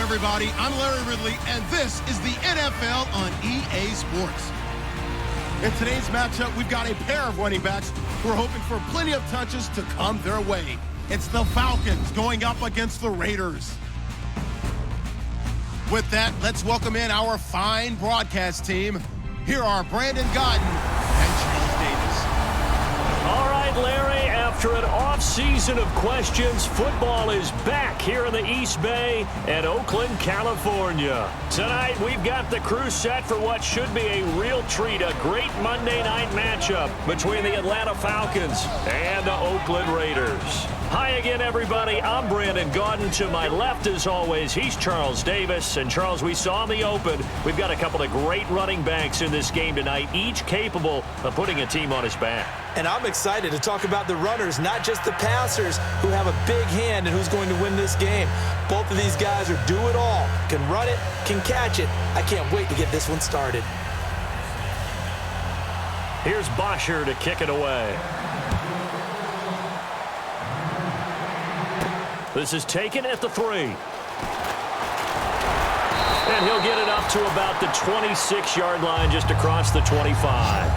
everybody? I'm Larry Ridley, and this is the NFL on EA Sports. In today's matchup, we've got a pair of running backs who are hoping for plenty of touches to come their way. It's the Falcons going up against the Raiders. With that, let's welcome in our fine broadcast team. Here are Brandon Gaudin and Charles Davis. All right, Larry, after an off-season of questions, football is back here in the East Bay at Oakland, California. Tonight, we've got the crew set for what should be a real treat, a great Monday night matchup between the Atlanta Falcons and the Oakland Raiders. Hi again, everybody. I'm Brandon Gaudin. To my left, as always, he's Charles Davis. And, Charles, we saw in the open, we've got a couple of great running backs in this game tonight, each capable of putting a team on his back. And I'm excited to talk about the runners, not just the passers, who have a big hand and who's going to win this game. Both of these guys are do it all. Can run it, can catch it. I can't wait to get this one started. Here's Bosher to kick it away. This is taken at the 3. And he'll get it up to about the 26-yard line, just across the 25.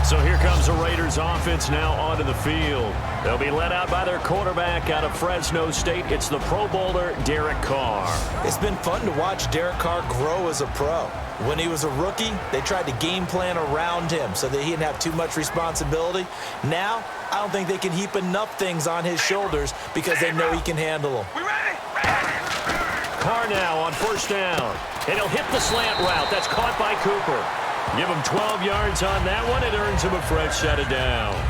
So here comes the Raiders offense now onto the field. They'll be led out by their quarterback out of Fresno State. It's the Pro Bowler, Derek Carr. It's been fun to watch Derek Carr grow as a pro. When he was a rookie, they tried to game plan around him so that he didn't have too much responsibility. Now, I don't think they can heap enough things on his shoulders because they know he can handle them. Carr now on first down. And he'll hit the slant route. That's caught by Cooper. Give him 12 yards on that one. It earns him a fresh set of downs.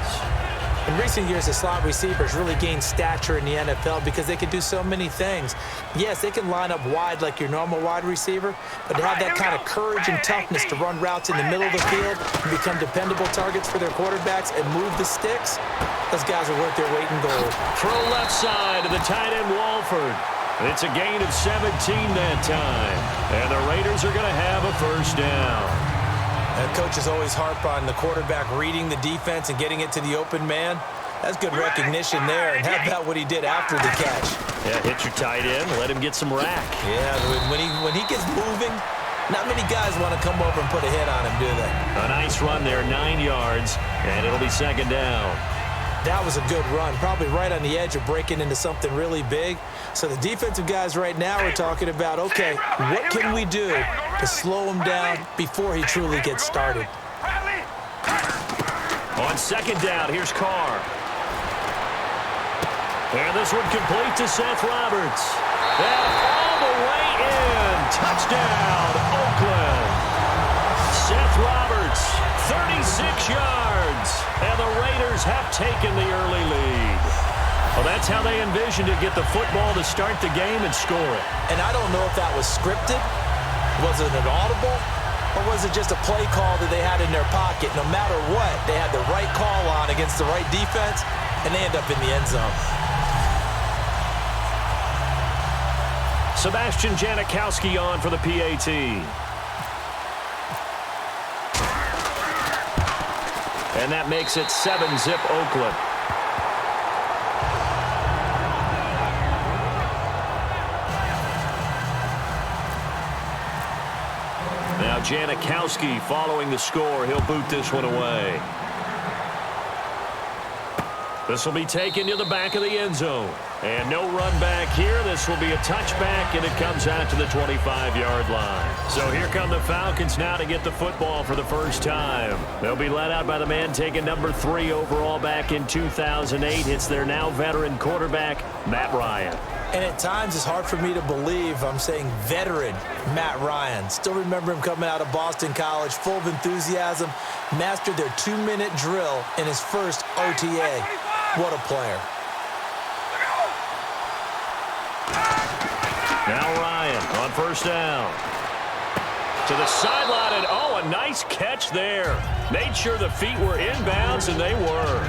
In recent years, the slot receivers really gained stature in the NFL because they can do so many things. Yes, they can line up wide like your normal wide receiver, but to have that kind of courage and toughness to run routes in the middle of the field and become dependable targets for their quarterbacks and move the sticks, those guys are worth their weight in gold. Throw left side to the tight end, Walford. It's a gain of 17 that time, and the Raiders are going to have a first down. Coaches always harp on the quarterback reading the defense and getting it to the open man. That's good recognition there, and how about what he did after the catch? Yeah, hit your tight end, let him get some rack. Yeah, when he gets moving, not many guys want to come over and put a hit on him, do they? A nice run there, 9 yards, and it'll be second down. That was a good run, probably right on the edge of breaking into something really big. So the defensive guys right now are talking about, okay, what can we do to slow him down before he truly gets started? On second down, here's Carr. And this one complete to Seth Roberts. And all the way in. Touchdown, Oakland. Seth Roberts, 36 yards. And the Raiders have taken the early lead. Well, that's how they envisioned to get the football to start the game and score it. And I don't know if that was scripted. Was it an audible? Or was it just a play call that they had in their pocket? No matter what, they had the right call on against the right defense, and they end up in the end zone. Sebastian Janikowski on for the PAT. And that makes it 7-zip Oakland. Now Janikowski following the score. He'll boot this one away. This will be taken to the back of the end zone. And no run back here. This will be a touchback, and it comes out to the 25-yard line. So here come the Falcons now to get the football for the first time. They'll be led out by the man taking number 3 overall back in 2008. It's their now veteran quarterback, Matt Ryan. And at times, it's hard for me to believe I'm saying veteran Matt Ryan. Still remember him coming out of Boston College, full of enthusiasm, mastered their 2-minute drill in his first OTA. What a player. Now Ryan on first down. To the sideline, and oh, a nice catch there. Made sure the feet were inbounds, and they were.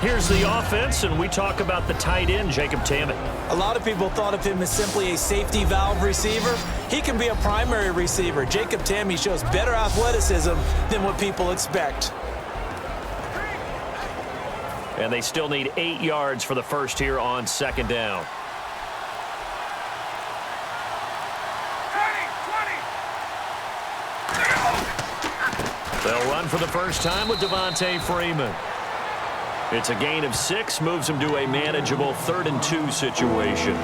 Here's the offense, and we talk about the tight end, Jacob Tammett. A lot of people thought of him as simply a safety valve receiver. He can be a primary receiver. Jacob Tammett shows better athleticism than what people expect. and they still need 8 yards for the first here on second down. They'll run for the first time with Devontae Freeman. It's a gain of 6, moves them to a manageable 3rd and 2 situation.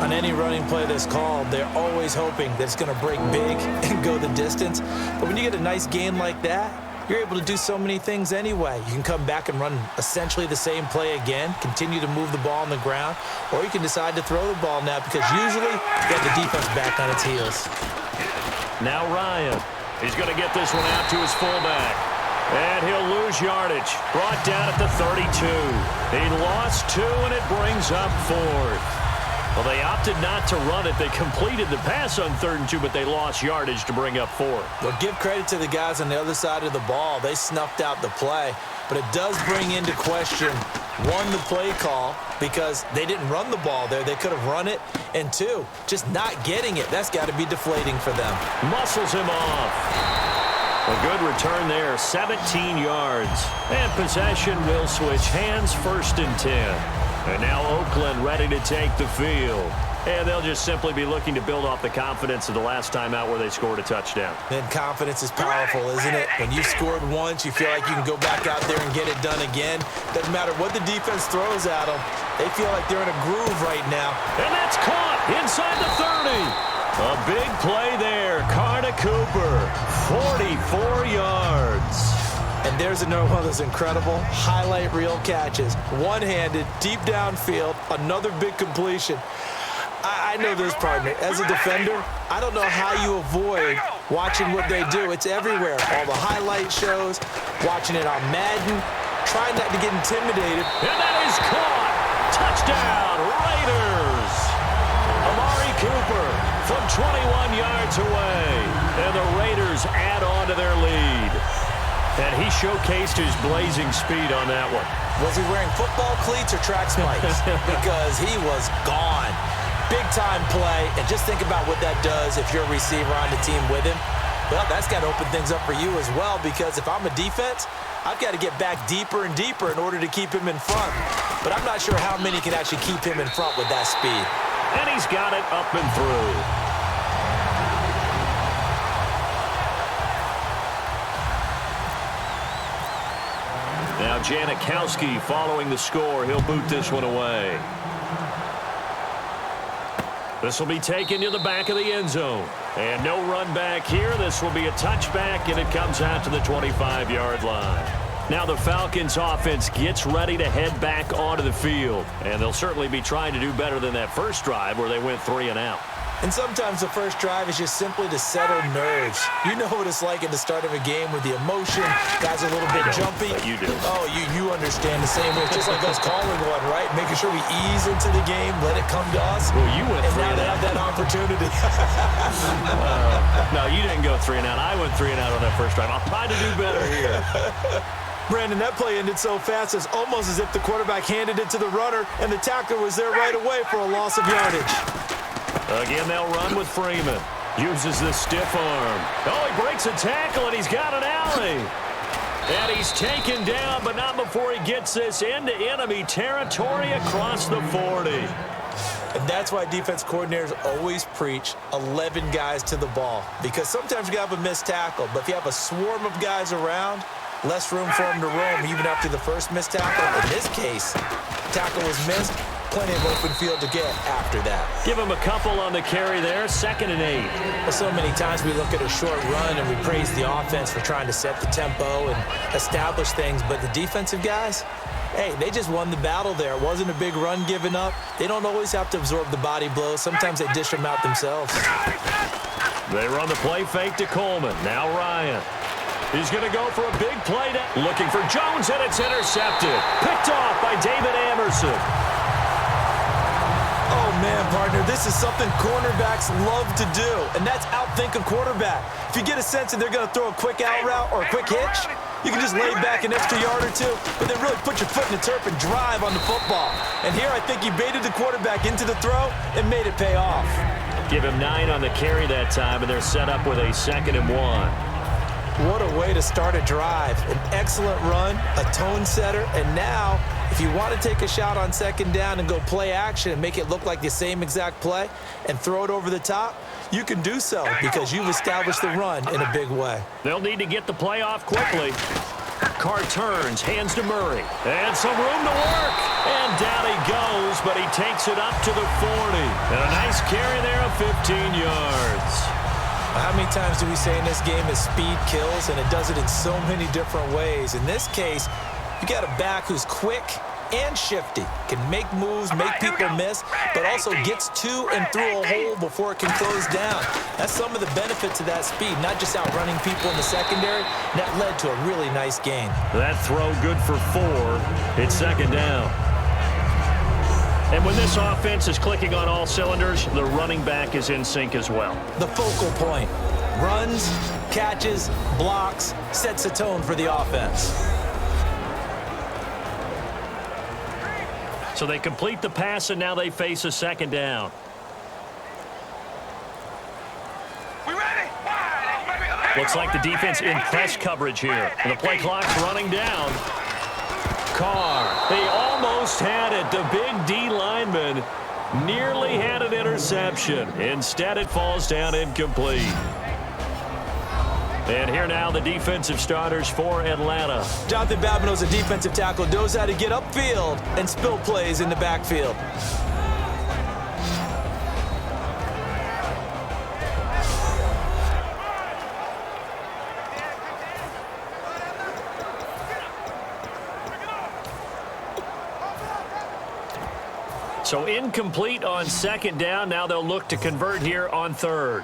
On any running play that's called, they're always hoping that it's going to break big and go the distance. But when you get a nice gain like that, you're able to do so many things anyway. You can come back and run essentially the same play again, continue to move the ball on the ground, or you can decide to throw the ball now because usually you have the defense back on its heels. Now Ryan. He's going to get this one out to his fullback. And he'll lose yardage. Brought down at the 32. He lost 2, and it brings up 4th. Well, they opted not to run it. They completed the pass on 3rd and 2, but they lost yardage to bring up 4th. Well, give credit to the guys on the other side of the ball. They snuffed out the play. But it does bring into question, 1, the play call, because they didn't run the ball there. They could have run it. And 2, just not getting it. That's got to be deflating for them. Muscles him off. A good return there, 17 yards. And possession will switch hands, 1st and 10. And now Oakland ready to take the field. And they'll just simply be looking to build off the confidence of the last time out where they scored a touchdown. And confidence is powerful, isn't it? When you've scored once, you feel like you can go back out there and get it done again. Doesn't matter what the defense throws at them. They feel like they're in a groove right now. And that's caught inside the 30. A big play there. Carter Cooper, 44 yards. And there's another one of those incredible highlight reel catches. One-handed, deep downfield, another big completion. I know this, partner. As a defender, I don't know how you avoid watching what they do. It's everywhere. All the highlight shows, watching it on Madden, trying not to get intimidated. And that is caught. Touchdown, Raiders. Amari Cooper from 21 yards away. And the Raiders add on to their lead. And he showcased his blazing speed on that one. Was he wearing football cleats or track spikes? Because he was gone. Big-time play, and just think about what that does if you're a receiver on the team with him. Well, that's got to open things up for you as well, because if I'm a defense, I've got to get back deeper and deeper in order to keep him in front. But I'm not sure how many can actually keep him in front with that speed. And he's got it up and through. Now Janikowski following the score. He'll boot this one away. This will be taken to the back of the end zone. And no run back here. This will be a touchback, and it comes out to the 25-yard line. Now the Falcons offense gets ready to head back onto the field. And they'll certainly be trying to do better than that first drive where they went 3 and out. And sometimes the first drive is just simply to settle nerves. You know what it's like at the start of a game with the emotion. Guys are a little bit jumpy. You do. Oh, you understand the same way. It's just like us calling one, right? Making sure we ease into the game, let it come to us. Well, you went 3 and now and they out. have that opportunity. No, you didn't go 3 and out. I went 3 and out on that first drive. I'll try to do better here. Brandon, that play ended so fast, it's almost as if the quarterback handed it to the runner, and the tackler was there right away for a loss of yardage. Again, they'll run with Freeman. Uses the stiff arm. Oh, he breaks a tackle, and he's got an alley. And he's taken down, but not before he gets this into enemy territory across the 40. And that's why defense coordinators always preach 11 guys to the ball. Because sometimes you have a missed tackle, but if you have a swarm of guys around, less room for him to roam even after the first missed tackle. In this case, tackle was missed. Plenty of open field to get after that. Give him a couple on the carry there, 2nd and 8. Well, so many times we look at a short run and we praise the offense for trying to set the tempo and establish things, but the defensive guys, hey, they just won the battle there. It wasn't a big run given up. They don't always have to absorb the body blows. Sometimes they dish them out themselves. They run the play fake to Coleman. Now Ryan. He's going to go for a big play. Looking for Jones, and it's intercepted. Picked off by David Amerson. Oh, man, partner, this is something cornerbacks love to do, and that's outthink a quarterback. If you get a sense that they're going to throw a quick out route or a quick hitch, you can just lay back an extra yard or two, but then really put your foot in the turf and drive on the football. And here I think he baited the quarterback into the throw and made it pay off. Give him 9 on the carry that time, and they're set up with a 2nd and 1. What a way to start a drive. An excellent run, a tone setter, and now if If you want to take a shot on second down and go play action and make it look like the same exact play and throw it over the top, you can do so because you've established the run in a big way. They'll need to get the play off quickly. Carr turns, hands to Murray. And some room to work. And down he goes, but he takes it up to the 40. And a nice carry there of 15 yards. How many times do we say in this game is speed kills, and it does it in so many different ways. In this case, you got a back who's quick and shifty, can make moves, make people miss, but also gets to and through a hole before it can close down. That's some of the benefits of that speed, not just outrunning people in the secondary. That led to a really nice gain. That throw good for 4. It's second down. And when this offense is clicking on all cylinders, the running back is in sync as well. The focal point. Runs, catches, blocks, sets a tone for the offense. So they complete the pass, and now they face a second down. Looks like the defense in press coverage here. And the play clock's running down. Carr, he almost had it. The big D lineman nearly had an interception. Instead, it falls down incomplete. And here now the defensive starters for Atlanta. Jonathan Babineau's a defensive tackle, knows how to get upfield and spill plays in the backfield. So incomplete on second down. Now they'll look to convert here on third.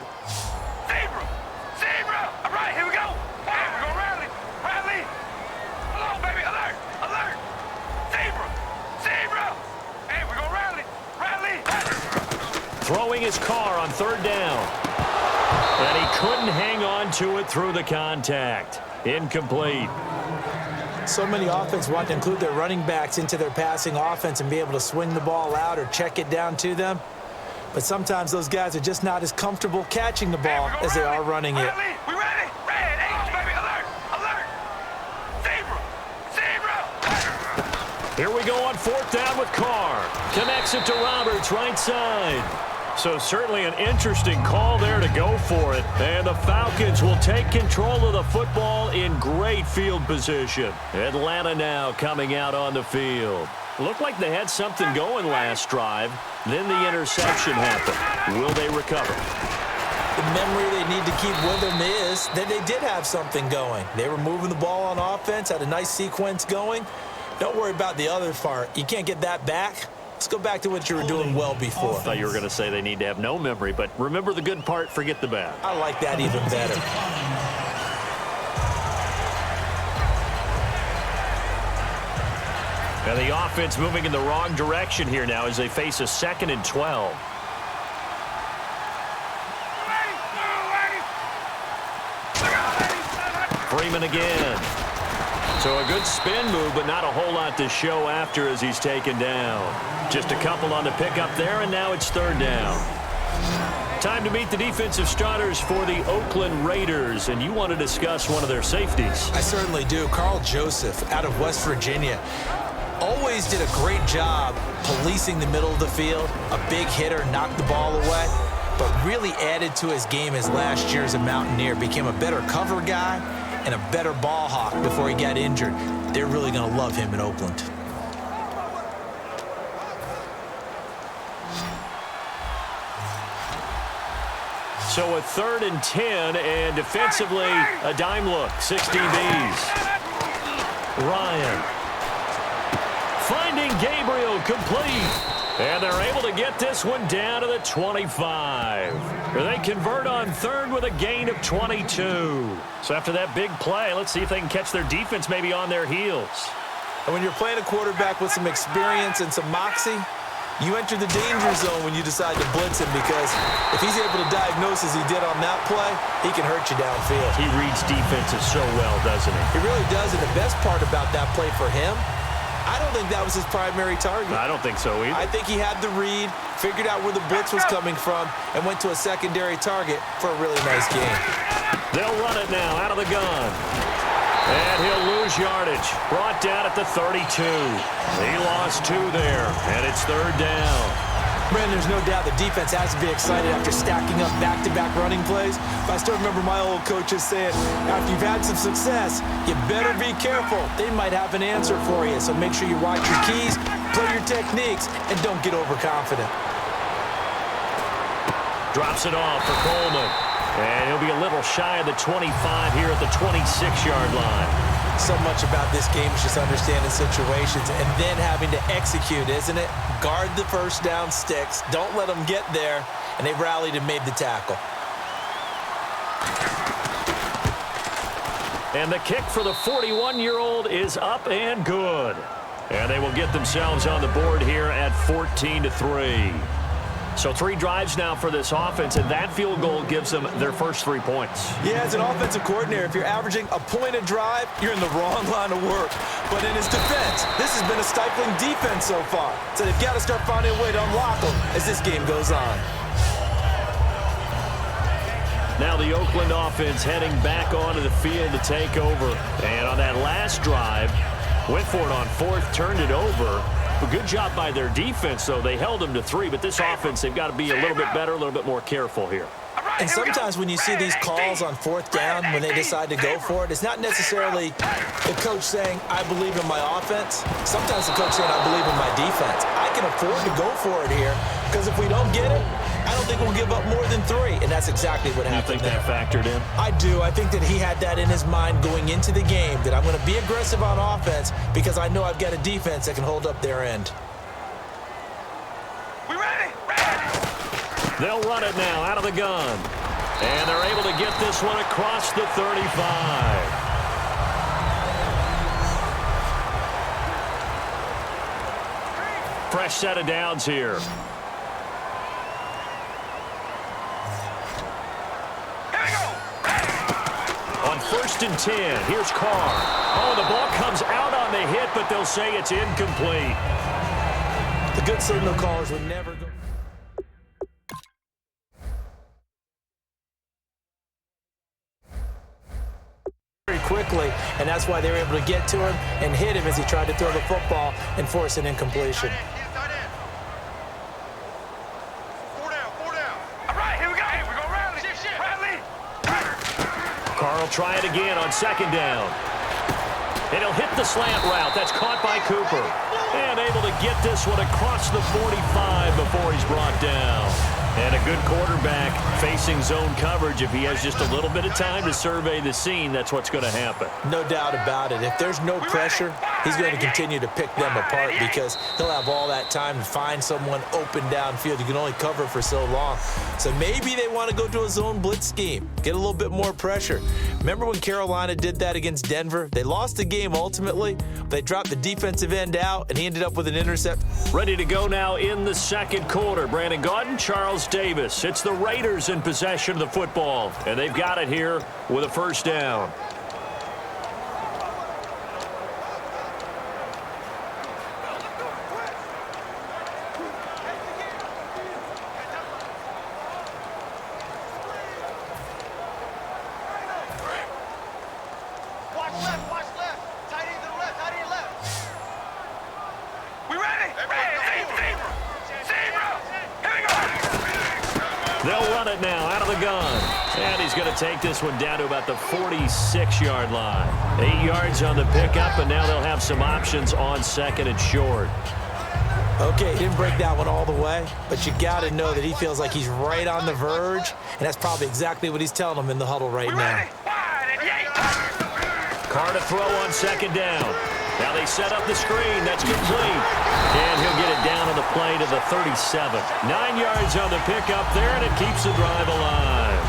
Throwing his Carr on third down. And he couldn't hang on to it through the contact. Incomplete. So many offenses want to include their running backs into their passing offense and be able to swing the ball out or check it down to them. But sometimes those guys are just not as comfortable catching the ball as they are running it. Here we go on fourth down with Carr. Connects it to Roberts, right side. So certainly an interesting call there to go for it. And the Falcons will take control of the football in great field position. Atlanta now coming out on the field. Looked like they had something going last drive. Then the interception happened. Will they recover? The memory they need to keep with them is that they did have something going. They were moving the ball on offense, had a nice sequence going. Don't worry about the other part. You can't get that back. Let's go back to what you were doing well before. I thought you were going to say they need to have no memory, but remember the good part, forget the bad. I like that even better. And the offense moving in the wrong direction here now as they face a 2nd and 12. Freeman again. So a good spin move, but not a whole lot to show after as he's taken down. Just a couple on the pickup there, and now it's third down. Time to meet the defensive starters for the Oakland Raiders, and you want to discuss one of their safeties. I certainly do. Carl Joseph out of West Virginia. Always did a great job policing the middle of the field. A big hitter, knocked the ball away, but really added to his game as last year as a Mountaineer. Became a better cover guy and a better ball hawk before he got injured. They're really going to love him in Oakland. So a 3rd and 10, and defensively, a dime look, 16 Bs. Ryan. Finding Gabriel complete. And they're able to get this one down to the 25. They convert on third with a gain of 22. So after that big play, let's see if they can catch their defense maybe on their heels. And when you're playing a quarterback with some experience and some moxie, you enter the danger zone when you decide to blitz him, because if he's able to diagnose as he did on that play, he can hurt you downfield. He reads defenses so well, doesn't he? He really does, and the best part about that play for him, I don't think that was his primary target. I don't think so either. I think he had the read, figured out where the blitz was coming from, and went to a secondary target for a really nice game. They'll run it now out of the gun. And he'll lose yardage. Brought down at the 32. He loss 2 there, and it's 3rd down. Brandon, there's no doubt the defense has to be excited after stacking up back-to-back running plays. But I still remember my old coaches saying, after you've had some success, you better be careful. They might have an answer for you, so make sure you watch your keys, play your techniques, and don't get overconfident. Drops it off for Coleman. And he'll be a little shy of the 25 here at the 26-yard line. So much about this game is just understanding situations and then having to execute, isn't it? Guard the first down sticks. Don't let them get there. And they rallied and made the tackle. And the kick for the 41-year-old is up and good. And they will get themselves on the board here at 14-3. So 3 drives now for this offense, and that field goal gives them their first 3 points. Yeah, as an offensive coordinator, if you're averaging a point a drive, you're in the wrong line of work. But in his defense, this has been a stifling defense so far. So they've got to start finding a way to unlock them as this game goes on. Now the Oakland offense heading back onto the field to take over. And on that last drive, went for it on 4th, turned it over. A good job by their defense, though. They held them to 3, but this offense, they've got to be a little bit better, a little bit more careful here. And sometimes when you see these calls on 4th down, when they decide to go for it, it's not necessarily the coach saying, I believe in my offense. Sometimes the coach saying, I believe in my defense. I can afford to go for it here, because if we don't get it, I don't think we'll give up more than 3, and that's exactly what happened. You think that factored in? I do. I think that he had that in his mind going into the game, that I'm going to be aggressive on offense because I know I've got a defense that can hold up their end. We ready? They'll run it now out of the gun. And they're able to get this one across the 35. Fresh set of downs here. On 1st and 10, here's Carr. Oh, the ball comes out on the hit, but they'll say it's incomplete. The good signal callers would never go. Very quickly, and that's why they were able to get to him and hit him as he tried to throw the football and force an incompletion. Carr will try it again on 2nd down. And he'll hit the slant route. That's caught by Cooper. And able to get this one across the 45 before he's brought down. And a good quarterback facing zone coverage. If he has just a little bit of time to survey the scene, that's what's going to happen. No doubt about it. If there's no pressure, he's going to continue to pick them apart because he'll have all that time to find someone open downfield. You can only cover for so long. So maybe they want to go to a zone blitz scheme, get a little bit more pressure. Remember when Carolina did that against Denver? They lost the game ultimately. They dropped the defensive end out, and he ended up with an intercept. Ready to go now in the 2nd quarter. Brandon Gaudin, Charles Davis. It's the Raiders in possession of the football, and they've got it here with a 1st down. They'll run it now out of the gun. And he's going to take this one down to about the 46-yard line. 8 yards on the pickup, and now they'll have some options on 2nd and short. Okay, he didn't break that one all the way, but you got to know that he feels like he's right on the verge, and that's probably exactly what he's telling them in the huddle right now. Carr to throw on 2nd down. Now they set up the screen. That's complete. And he'll get it down on the play to the 37. 9 yards on the pickup there, and it keeps the drive alive.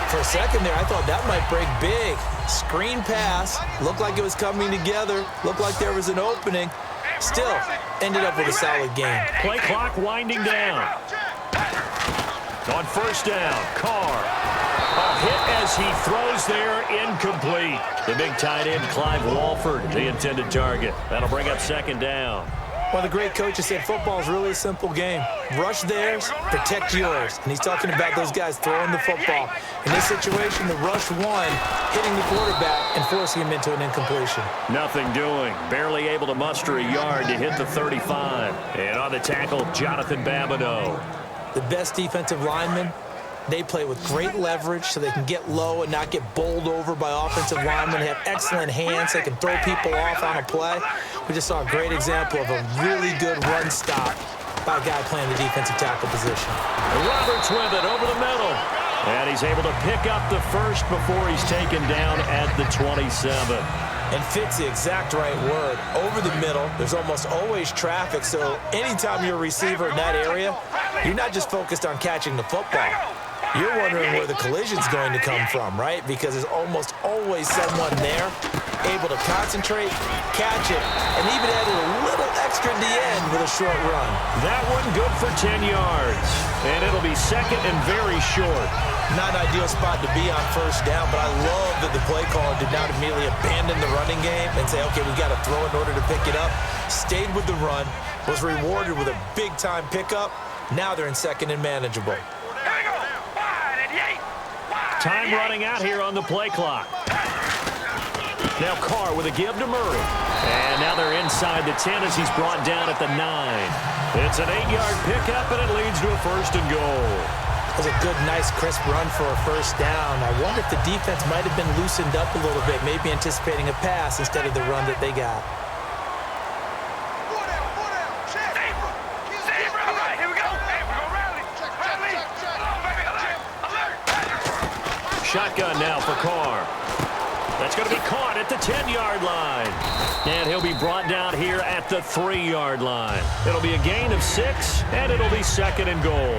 For a second there, I thought that might break big. Screen pass. Looked like it was coming together. Looked like there was an opening. Still, ended up with a solid game. Play clock winding down. On 1st down, Carr. A hit as he throws there, incomplete. The big tight end, Clive Walford, the intended target. That'll bring up 2nd down. Well, the great coaches said football is really a simple game. Rush theirs, protect yours. And he's talking about those guys throwing the football. In this situation, the rush one, hitting the quarterback and forcing him into an incompletion. Nothing doing. Barely able to muster a yard to hit the 35. And on the tackle, Jonathan Babineau. The best defensive linemen, they play with great leverage so they can get low and not get bowled over by offensive linemen. They have excellent hands. They can throw people off on a play. We just saw a great example of a really good run stop by a guy playing the defensive tackle position. Roberts with it over the middle. And he's able to pick up the first before he's taken down at the 27. And fits the exact right word. Over the middle, there's almost always traffic, so anytime you're a receiver in that area, you're not just focused on catching the football. You're wondering where the collision's going to come from, right? Because there's almost always someone there able to concentrate, catch it, and even added a little extra at the end with a short run. That one good for 10 yards. And it'll be second and very short. Not an ideal spot to be on first down, but I love that the play caller did not immediately abandon the running game and say, okay, we've got to throw in order to pick it up. Stayed with the run, was rewarded with a big-time pickup. Now they're in second and manageable. Time running out here on the play clock. Now Carr with a give to Murray. And now they're inside the 10 as he's brought down at the 9. It's an 8-yard pickup, and it leads to a first and goal. That was a good, nice, crisp run for a first down. I wonder if the defense might have been loosened up a little bit, maybe anticipating a pass instead of the run that they got. Shotgun now for Carr. That's going to be caught at the 10-yard line. And he'll be brought down here at the 3-yard line. It'll be a gain of 6, and it'll be second and goal.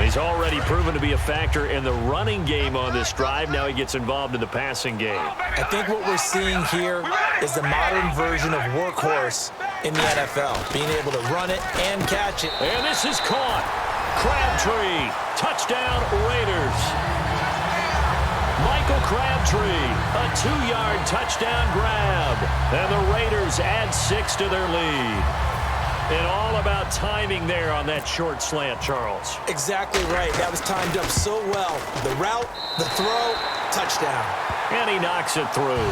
He's already proven to be a factor in the running game on this drive. Now he gets involved in the passing game. I think what we're seeing here is the modern version of workhorse in the NFL, being able to run it and catch it. And this is caught. Crabtree, touchdown Raiders. Michael Crabtree, a 2-yard touchdown grab. And the Raiders add 6 to their lead. And all about timing there on that short slant, Charles. Exactly right. That was timed up so well. The route, the throw, touchdown. And he knocks it through.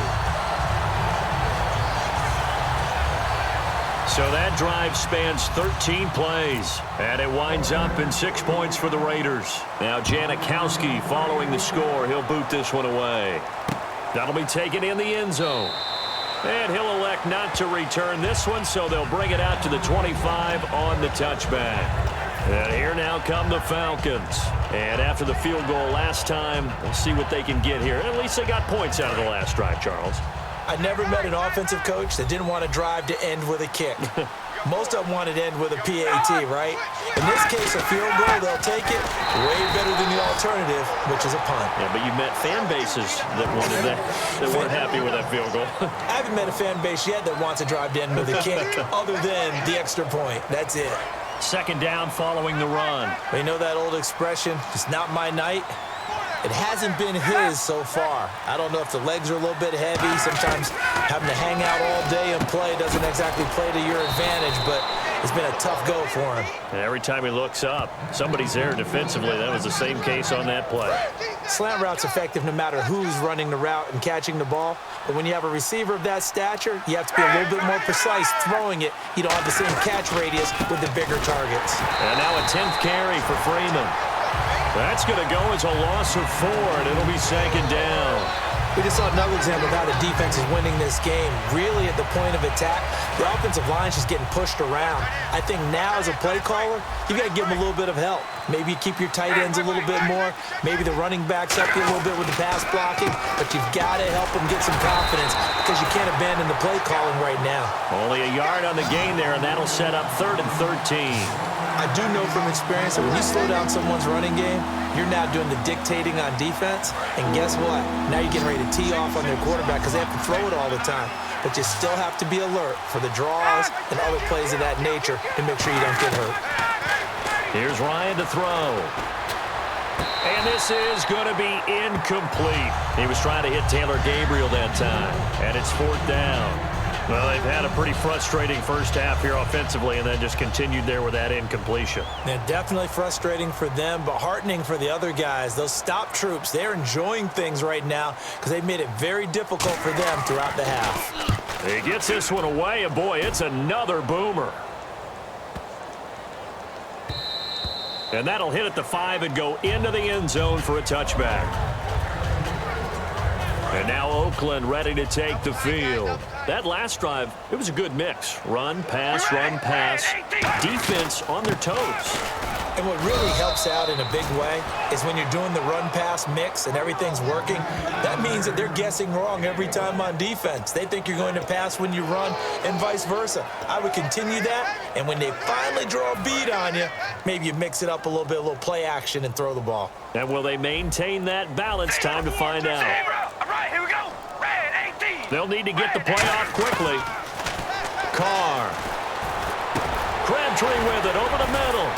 So that drive spans 13 plays, and it winds up in 6 points for the Raiders. Now Janikowski following the score. He'll boot this one away. That'll be taken in the end zone. And he'll elect not to return this one, so they'll bring it out to the 25 on the touchback. And here now come the Falcons. And after the field goal last time, we'll see what they can get here. At least they got points out of the last drive, Charles. I never met an offensive coach that didn't want to drive to end with a kick. Most of them wanted to end with a PAT, right? In this case, a field goal, they'll take it way better than the alternative, which is a punt. Yeah, but you've met fan bases that wanted that weren't happy with that field goal. I haven't met a fan base yet that wants to drive to end with a kick other than the extra point. That's it. Second down following the run. You know that old expression, it's not my night? It hasn't been his so far. I don't know if the legs are a little bit heavy. Sometimes having to hang out all day and play doesn't exactly play to your advantage, but it's been a tough go for him. And every time he looks up, somebody's there defensively. That was the same case on that play. Slant route's effective no matter who's running the route and catching the ball. But when you have a receiver of that stature, you have to be a little bit more precise throwing it. You don't have the same catch radius with the bigger targets. And now a 10th carry for Freeman. That's going to go as a loss of 4, and it'll be second down. We just saw another example of how the defense is winning this game. Really at the point of attack, the offensive line's just getting pushed around. I think now as a play caller, you got to give them a little bit of help. Maybe keep your tight ends a little bit more. Maybe the running backs help you a little bit with the pass blocking. But you've got to help them get some confidence because you can't abandon the play calling right now. Only a yard on the gain there, and that'll set up 3rd and 13. I do know from experience that when you slow down someone's running game, you're now doing the dictating on defense. And guess what? Now you're getting ready to tee off on their quarterback because they have to throw it all the time. But you still have to be alert for the draws and other plays of that nature to make sure you don't get hurt. Here's Ryan to throw. And this is going to be incomplete. He was trying to hit Taylor Gabriel that time. And it's 4th down. Well, they've had a pretty frustrating first half here offensively and then just continued there with that incompletion. Yeah, definitely frustrating for them, but heartening for the other guys. Those stop troops, they're enjoying things right now because they've made it very difficult for them throughout the half. He gets this one away, and boy, it's another boomer. And that'll hit at the 5 and go into the end zone for a touchback. And now Oakland ready to take the field. That last drive, it was a good mix. Run, pass, defense on their toes. And what really helps out in a big way is when you're doing the run-pass mix and everything's working, that means that they're guessing wrong every time on defense. They think you're going to pass when you run and vice versa. I would continue that, and when they finally draw a beat on you, maybe you mix it up a little bit, a little play action, and throw the ball. And will they maintain that balance? Time to find out. All right, here we go. Red 18. They'll need to get the play off quickly. Carr. Crabtree with it over the middle.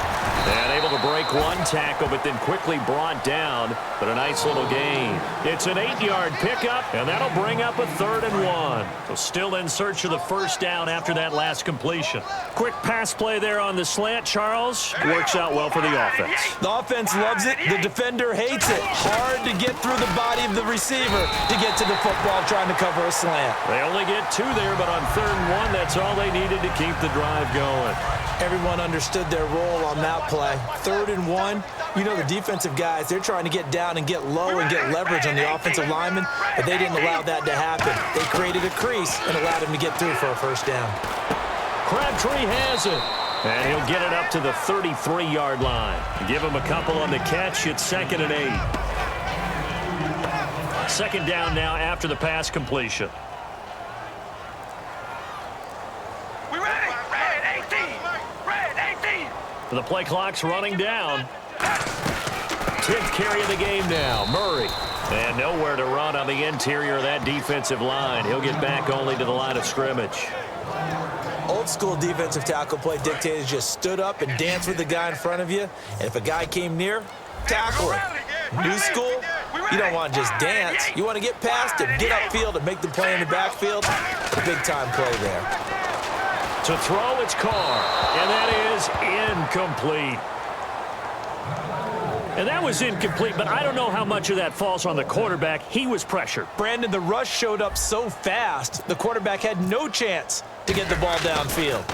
And able to break one tackle, but then quickly brought down. But a nice little gain. It's an 8-yard pickup, and that'll bring up a 3rd and 1. So still in search of the first down after that last completion. Quick pass play there on the slant, Charles. Works out well for the offense. The offense loves it. The defender hates it. Hard to get through the body of the receiver to get to the football trying to cover a slant. They only get 2 there, but on 3rd and 1, that's all they needed to keep the drive going. Everyone understood their role on that play. 3rd and 1, you know the defensive guys, they're trying to get down and get low and get leverage on the offensive linemen, but they didn't allow that to happen. They created a crease and allowed him to get through for a first down. Crabtree has it. And he'll get it up to the 33-yard line. Give him a couple on the catch. It's 2nd and 8. 2nd down now after the pass completion. The play clock's running down. 10th carry of the game now. Murray. And nowhere to run on the interior of that defensive line. He'll get back only to the line of scrimmage. Old school defensive tackle play dictated just stood up and danced with the guy in front of you. And if a guy came near, tackle him. New school, you don't want to just dance. You want to get past him, get upfield, and make the play in the backfield. A big-time play there. To throw, it's Carr, and that is incomplete. And that was incomplete, but I don't know how much of that falls on the quarterback. He was pressured. Brandon, the rush showed up so fast, the quarterback had no chance to get the ball downfield.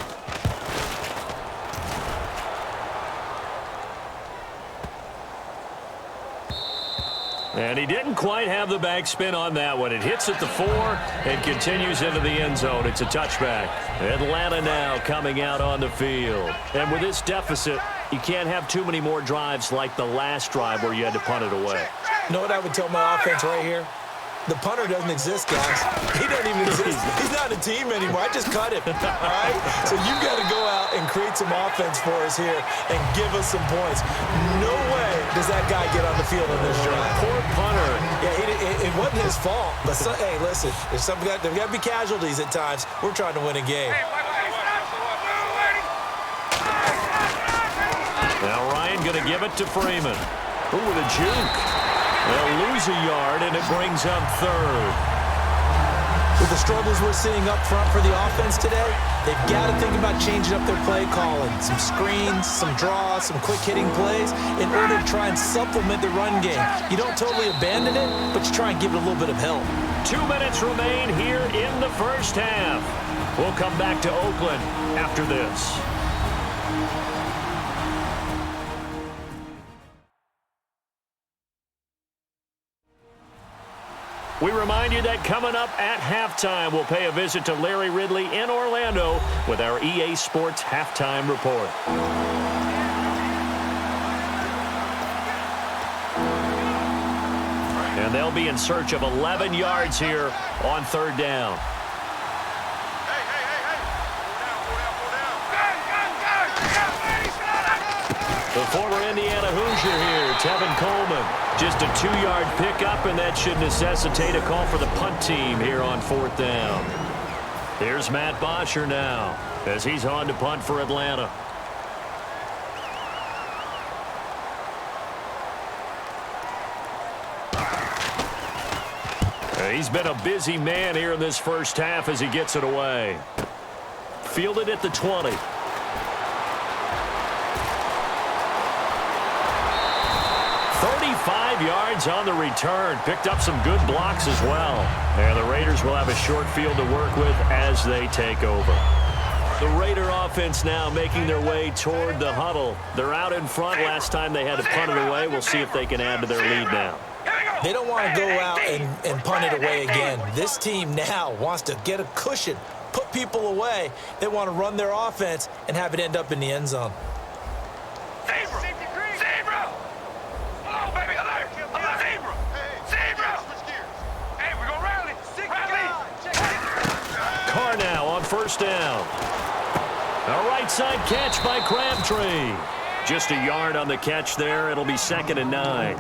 And he didn't quite have the backspin on that one. It hits at the 4 and continues into the end zone. It's a touchback. Atlanta now coming out on the field. And with this deficit, you can't have too many more drives like the last drive where you had to punt it away. You know what I would tell my offense right here? The punter doesn't exist, guys. He doesn't even exist. He's not a team anymore. I just cut him, all right? So you've got to go out and create some offense for us here and give us some points. No way does that guy get on the field in this drive. Poor punter. Yeah, it wasn't his fault. But, hey, listen, there's got to be casualties at times. We're trying to win a game. Now Ryan going to give it to Freeman. Ooh, with a juke. They'll lose a yard, and it brings up 3rd. With the struggles we're seeing up front for the offense today, they've got to think about changing up their play calling. Some screens, some draws, some quick-hitting plays in order to try and supplement the run game. You don't totally abandon it, but you try and give it a little bit of help. 2 minutes remain here in the first half. We'll come back to Oakland after this. We remind you that coming up at halftime, we'll pay a visit to Larry Ridley in Orlando with our EA Sports Halftime Report. And they'll be in search of 11 yards here on 3rd down. The former Indiana Hoosier here, Tevin Coleman. Just a 2-yard pickup, and that should necessitate a call for the punt team here on 4th down. Here's Matt Bosher now as he's on to punt for Atlanta. He's been a busy man here in this first half as he gets it away. Fielded at the 20. 35 yards on the return. Picked up some good blocks as well. And the Raiders will have a short field to work with as they take over. The Raider offense now making their way toward the huddle. They're out in front. Last time they had to punt it away. We'll see if they can add to their lead now. They don't want to go out and punt it away again. This team now wants to get a cushion, put people away. They want to run their offense and have it end up in the end zone. Carr now on first down. A right side catch by Crabtree. Just a yard on the catch there. It'll be 2nd and 9.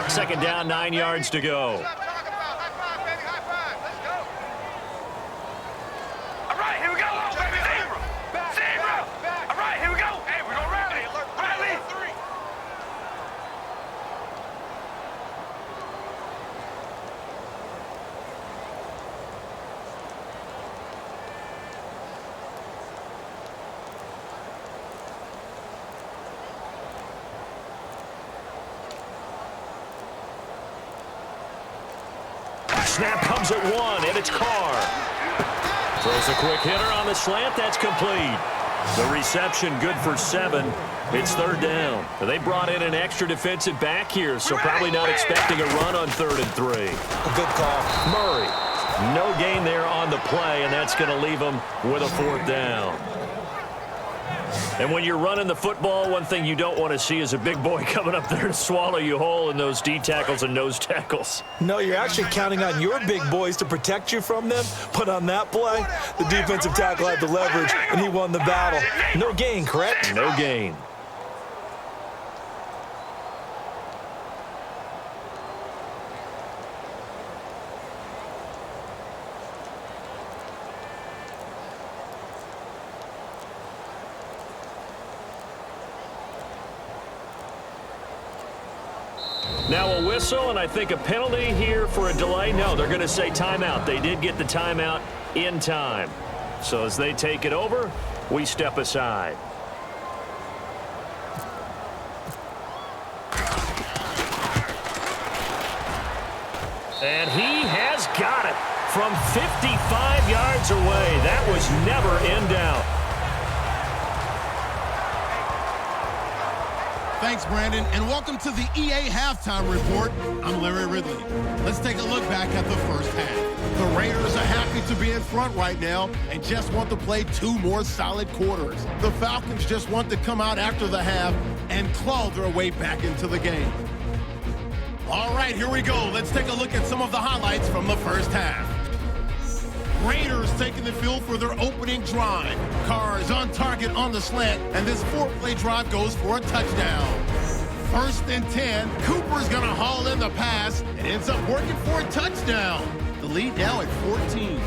2nd down, 9 yards to go. Snap comes at 1, and it's Carr. Throws a quick hitter on the slant. That's complete. The reception good for 7. It's 3rd down. They brought in an extra defensive back here, so probably not expecting a run on 3rd and 3. A good call. Murray. No gain there on the play, and that's going to leave him with a 4th down. And when you're running the football, one thing you don't want to see is a big boy coming up there to swallow you whole in those D tackles and nose tackles. No, you're actually counting on your big boys to protect you from them. But on that play, the defensive tackle had the leverage, and he won the battle. No gain, correct? No gain. Now a whistle, and I think a penalty here for a delay. No, they're going to say timeout. They did get the timeout in time. So as they take it over, we step aside. And he has got it from 55 yards away. That was never in doubt. Thanks, Brandon, and welcome to the EA Halftime Report. I'm Larry Ridley. Let's take a look back at the first half. The Raiders are happy to be in front right now and just want to play 2 more solid quarters. The Falcons just want to come out after the half and claw their way back into the game. All right, here we go. Let's take a look at some of the highlights from the first half. Raiders taking the field for their opening drive. Carr is on target on the slant, and this 4-play drive goes for a touchdown. 1st and 10, Cooper's going to haul in the pass and ends up working for a touchdown. The lead now at 14.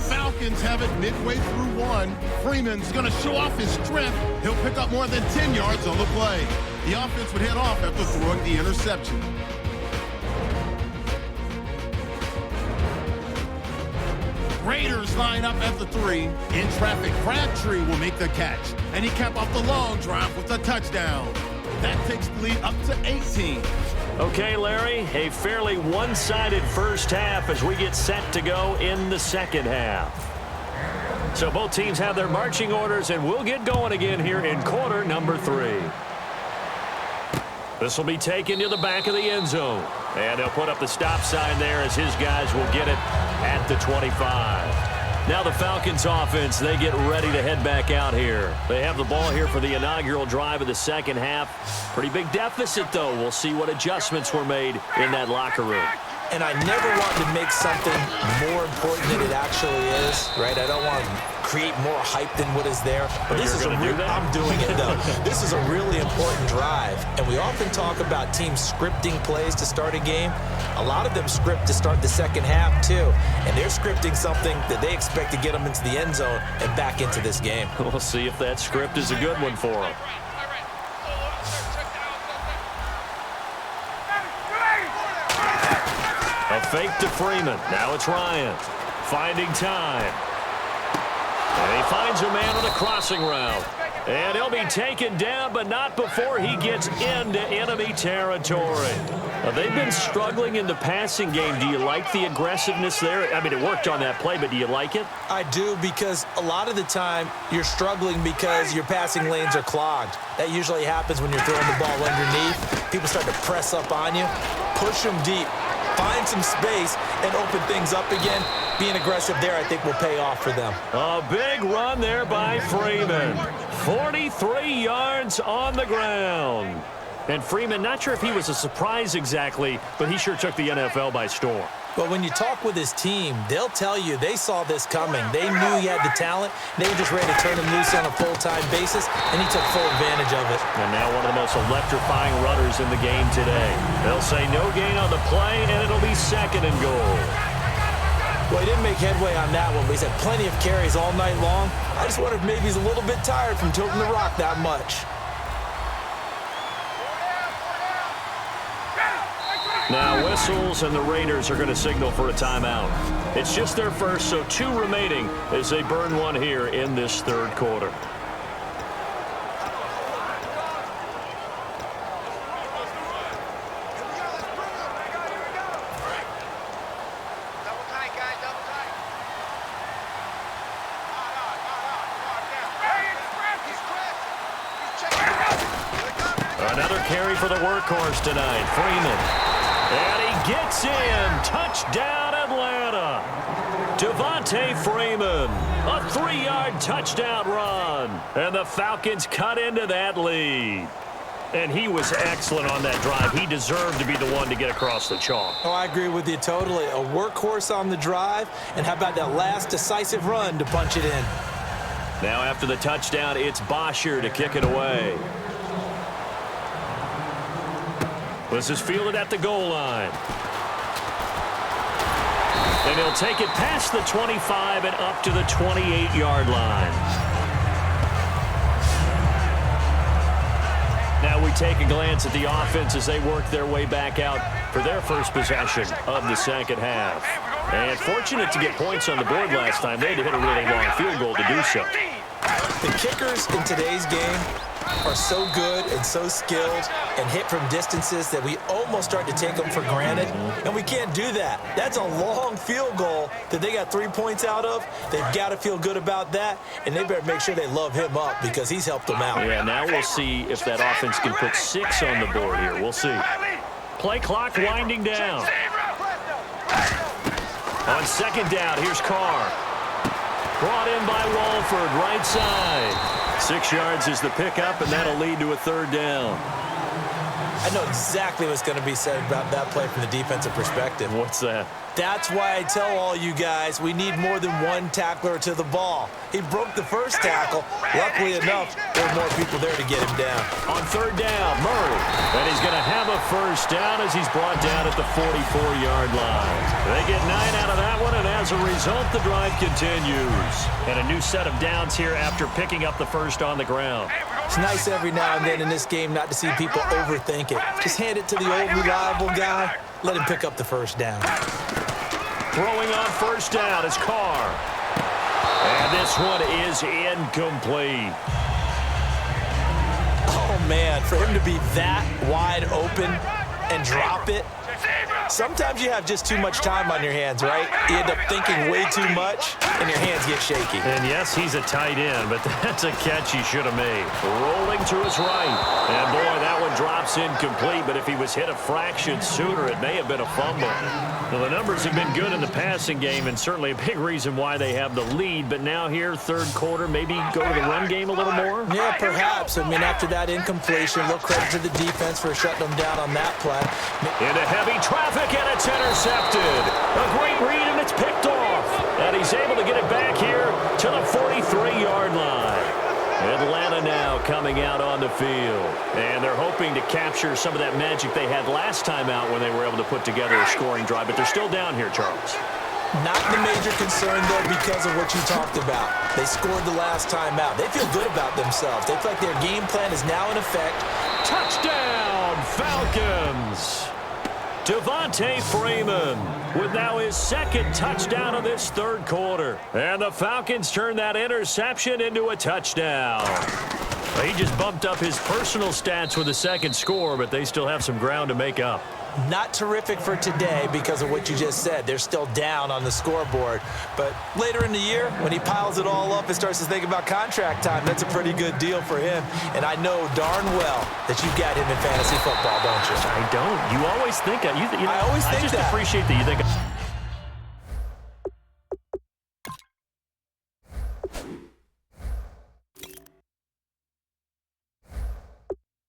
Falcons have it midway through 1. Freeman's going to show off his strength. He'll pick up more than 10 yards on the play. The offense would head off after throwing the interception. Raiders line up at the 3. In traffic, Crabtree will make the catch. And he capped off the long drive with a touchdown. That takes the lead up to 18. Okay, Larry, a fairly one-sided first half as we get set to go in the second half. So both teams have their marching orders, and we'll get going again here in quarter number 3. This will be taken to the back of the end zone. And they'll put up the stop sign there as his guys will get it at the 25. Now the Falcons offense, they get ready to head back out here. They have the ball here for the inaugural drive of the second half. Pretty big deficit, though. We'll see what adjustments were made in that locker room. And I never want to make something more important than it actually is, right? I don't want to create more hype than what is there. But this is I'm doing it, though. This is a really important drive. And we often talk about teams scripting plays to start a game. A lot of them script to start the second half, too. And they're scripting something that they expect to get them into the end zone and back into this game. We'll see if that script is a good one for them. fake to Freeman. Now it's Ryan. Finding time. And he finds a man on the crossing route. And he'll be taken down, but not before he gets into enemy territory. They've been struggling in the passing game. Do you like the aggressiveness there? I mean, it worked on that play, but do you like it? I do, because a lot of the time you're struggling because your passing lanes are clogged. That usually happens when you're throwing the ball underneath. People start to press up on you. Push them deep. Find some space and open things up again. Being aggressive there, I think, will pay off for them. A big run there by Freeman. 43 yards on the ground. And Freeman, not sure if he was a surprise exactly, but he sure took the NFL by storm. But when you talk with his team, they'll tell you they saw this coming. They knew he had the talent. They were just ready to turn him loose on a full-time basis, and he took full advantage of it. And now one of the most electrifying runners in the game today. They'll say no gain on the play, and it'll be 2nd and goal. Well, he didn't make headway on that one, but he's had plenty of carries all night long. I just wonder if maybe he's a little bit tired from tilting the rock that much. Now whistles, and the Raiders are going to signal for a timeout. It's just their first, so 2 remaining as they burn one here in this 3rd quarter. Another carry for the workhorse tonight, Freeman. And he gets in. Touchdown, Atlanta. Devontae Freeman. A 3-yard touchdown run. And the Falcons cut into that lead. And he was excellent on that drive. He deserved to be the one to get across the chalk. Oh, I agree with you totally. A workhorse on the drive. And how about that last decisive run to punch it in? Now after the touchdown, it's Bosher to kick it away. This is fielded at the goal line. And he'll take it past the 25 and up to the 28-yard line. Now we take a glance at the offense as they work their way back out for their first possession of the 2nd half. And fortunate to get points on the board last time. They had to hit a really long field goal to do so. The kickers in today's game are so good and so skilled and hit from distances that we almost start to take them for granted, and we can't do that. That's a long field goal that they got 3 points out of. They've got to feel good about that, and they better make sure they love him up because he's helped them out. Yeah, now we'll see if that offense can put 6 on the board here. We'll see. Play clock winding down. On 2nd down, here's Carr. Brought in by Walford, right side. 6 yards is the pickup, and that'll lead to a 3rd down. I know exactly what's going to be said about that play from the defensive perspective. What's that? That's why I tell all you guys we need more than one tackler to the ball. He broke the first tackle. Luckily enough, there were more people there to get him down. On 3rd down, Murray. And he's going to have a 1st down as he's brought down at the 44-yard line. They get 9 out of that one, and as a result, the drive continues. And a new set of downs here after picking up the 1st on the ground. It's nice every now and then in this game not to see people overthink it. Just hand it to the old reliable guy. Let him pick up the 1st down. Throwing on 1st down is Carr. And this one is incomplete. Oh, man, for him to be that wide open and drop it. Sometimes you have just too much time on your hands, right? You end up thinking way too much, and your hands get shaky. And yes, he's a tight end, but that's a catch he should have made. Rolling to his right. And boy, that one drops incomplete, but if he was hit a fraction sooner, it may have been a fumble. Well, the numbers have been good in the passing game, and certainly a big reason why they have the lead. But now here, 3rd quarter, maybe go to the run game a little more? Yeah, perhaps. I mean, after that incompletion, a little credit to the defense for shutting them down on that play. Into heavy traffic, and it's intercepted. A great read, and it's picked off. And he's able to get it back here to the 43-yard line. Atlanta now coming out on the field. And they're hoping to capture some of that magic they had last time out when they were able to put together a scoring drive. But they're still down here, Charles. Not the major concern, though, because of what you talked about. They scored the last time out. They feel good about themselves. They feel like their game plan is now in effect. Touchdown, Falcons! Devontae Freeman with now his second touchdown of this third quarter. And the Falcons turn that interception into a touchdown. He just bumped up his personal stats with a second score, but they still have some ground to make up. Not terrific for today because of what you just said. They're still down on the scoreboard. But later in the year, when he piles it all up and starts to think about contract time, that's a pretty good deal for him. And I know darn well that you've got him in fantasy football, don't you? I don't. You always think that. I always think I just that. appreciate that you think.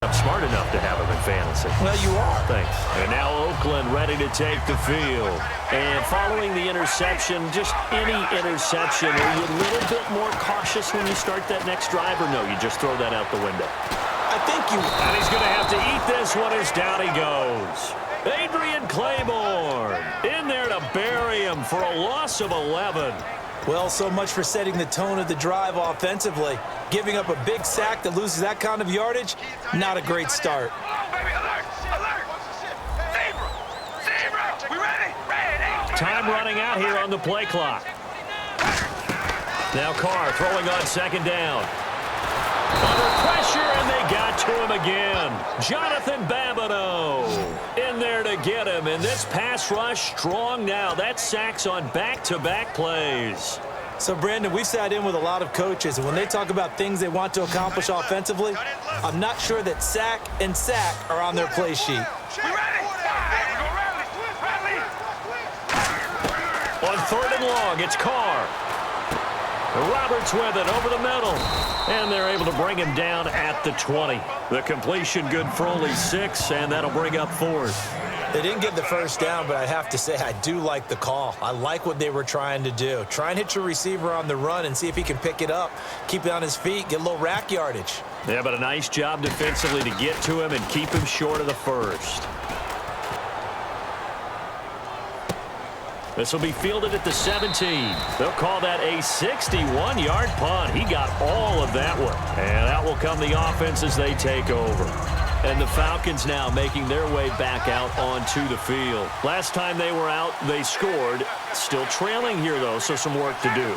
I'm smart enough to have him in fantasy. Well, you are. Thanks. And now Oakland ready to take the field. And following the interception, just any interception, are you a little bit more cautious when you start that next drive, or no, you just throw that out the window? I think you... And he's going to have to eat this one as down he goes. Adrian Claiborne in there to bury him for a loss of 11. Well, so much for setting the tone of the drive offensively. Giving up a big sack that loses that kind of yardage, not a great start. Time running out here on the play clock. Now Carr throwing on second down. Under pressure, and they got to him again. Jonathan Babineau in there to get him. And this pass rush strong now. That's sacks on back-to-back plays. So, Brandon, we've sat in with a lot of coaches, and when they talk about things they want to accomplish offensively, I'm not sure that sack and sack are on their play sheet. On third and long, it's Carr. Roberts with it over the middle. And they're able to bring him down at the 20. The completion good for only 6, and that'll bring up fourth. They didn't get the first down, but I have to say I do like the call. I like what they were trying to do. Try and hit your receiver on the run and see if he can pick it up, keep it on his feet, get a little rack yardage. Yeah, but a nice job defensively to get to him and keep him short of the first. This will be fielded at the 17. They'll call that a 61-yard punt. He got all of that one. And out will come the offense as they take over. And the Falcons now making their way back out onto the field. Last time they were out, they scored. Still trailing here, though, so some work to do.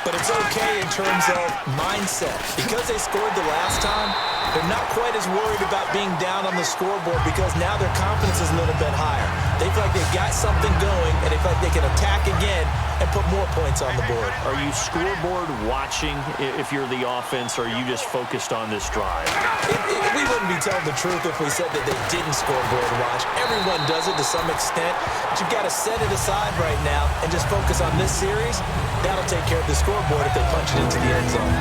But it's okay in terms of mindset. Because they scored the last time, they're not quite as worried about being down on the scoreboard because now their confidence is a little bit higher. They feel like they've got something going, and they feel like they can attack again and put more points on the board. Are you scoreboard watching if you're the offense, or are you just focused on this drive? We wouldn't be telling the truth if we said that they didn't scoreboard watch. Everyone does it to some extent, but you've got to set it aside right now and just focus on this series. That'll take care of the scoreboard if they punch it into the end zone.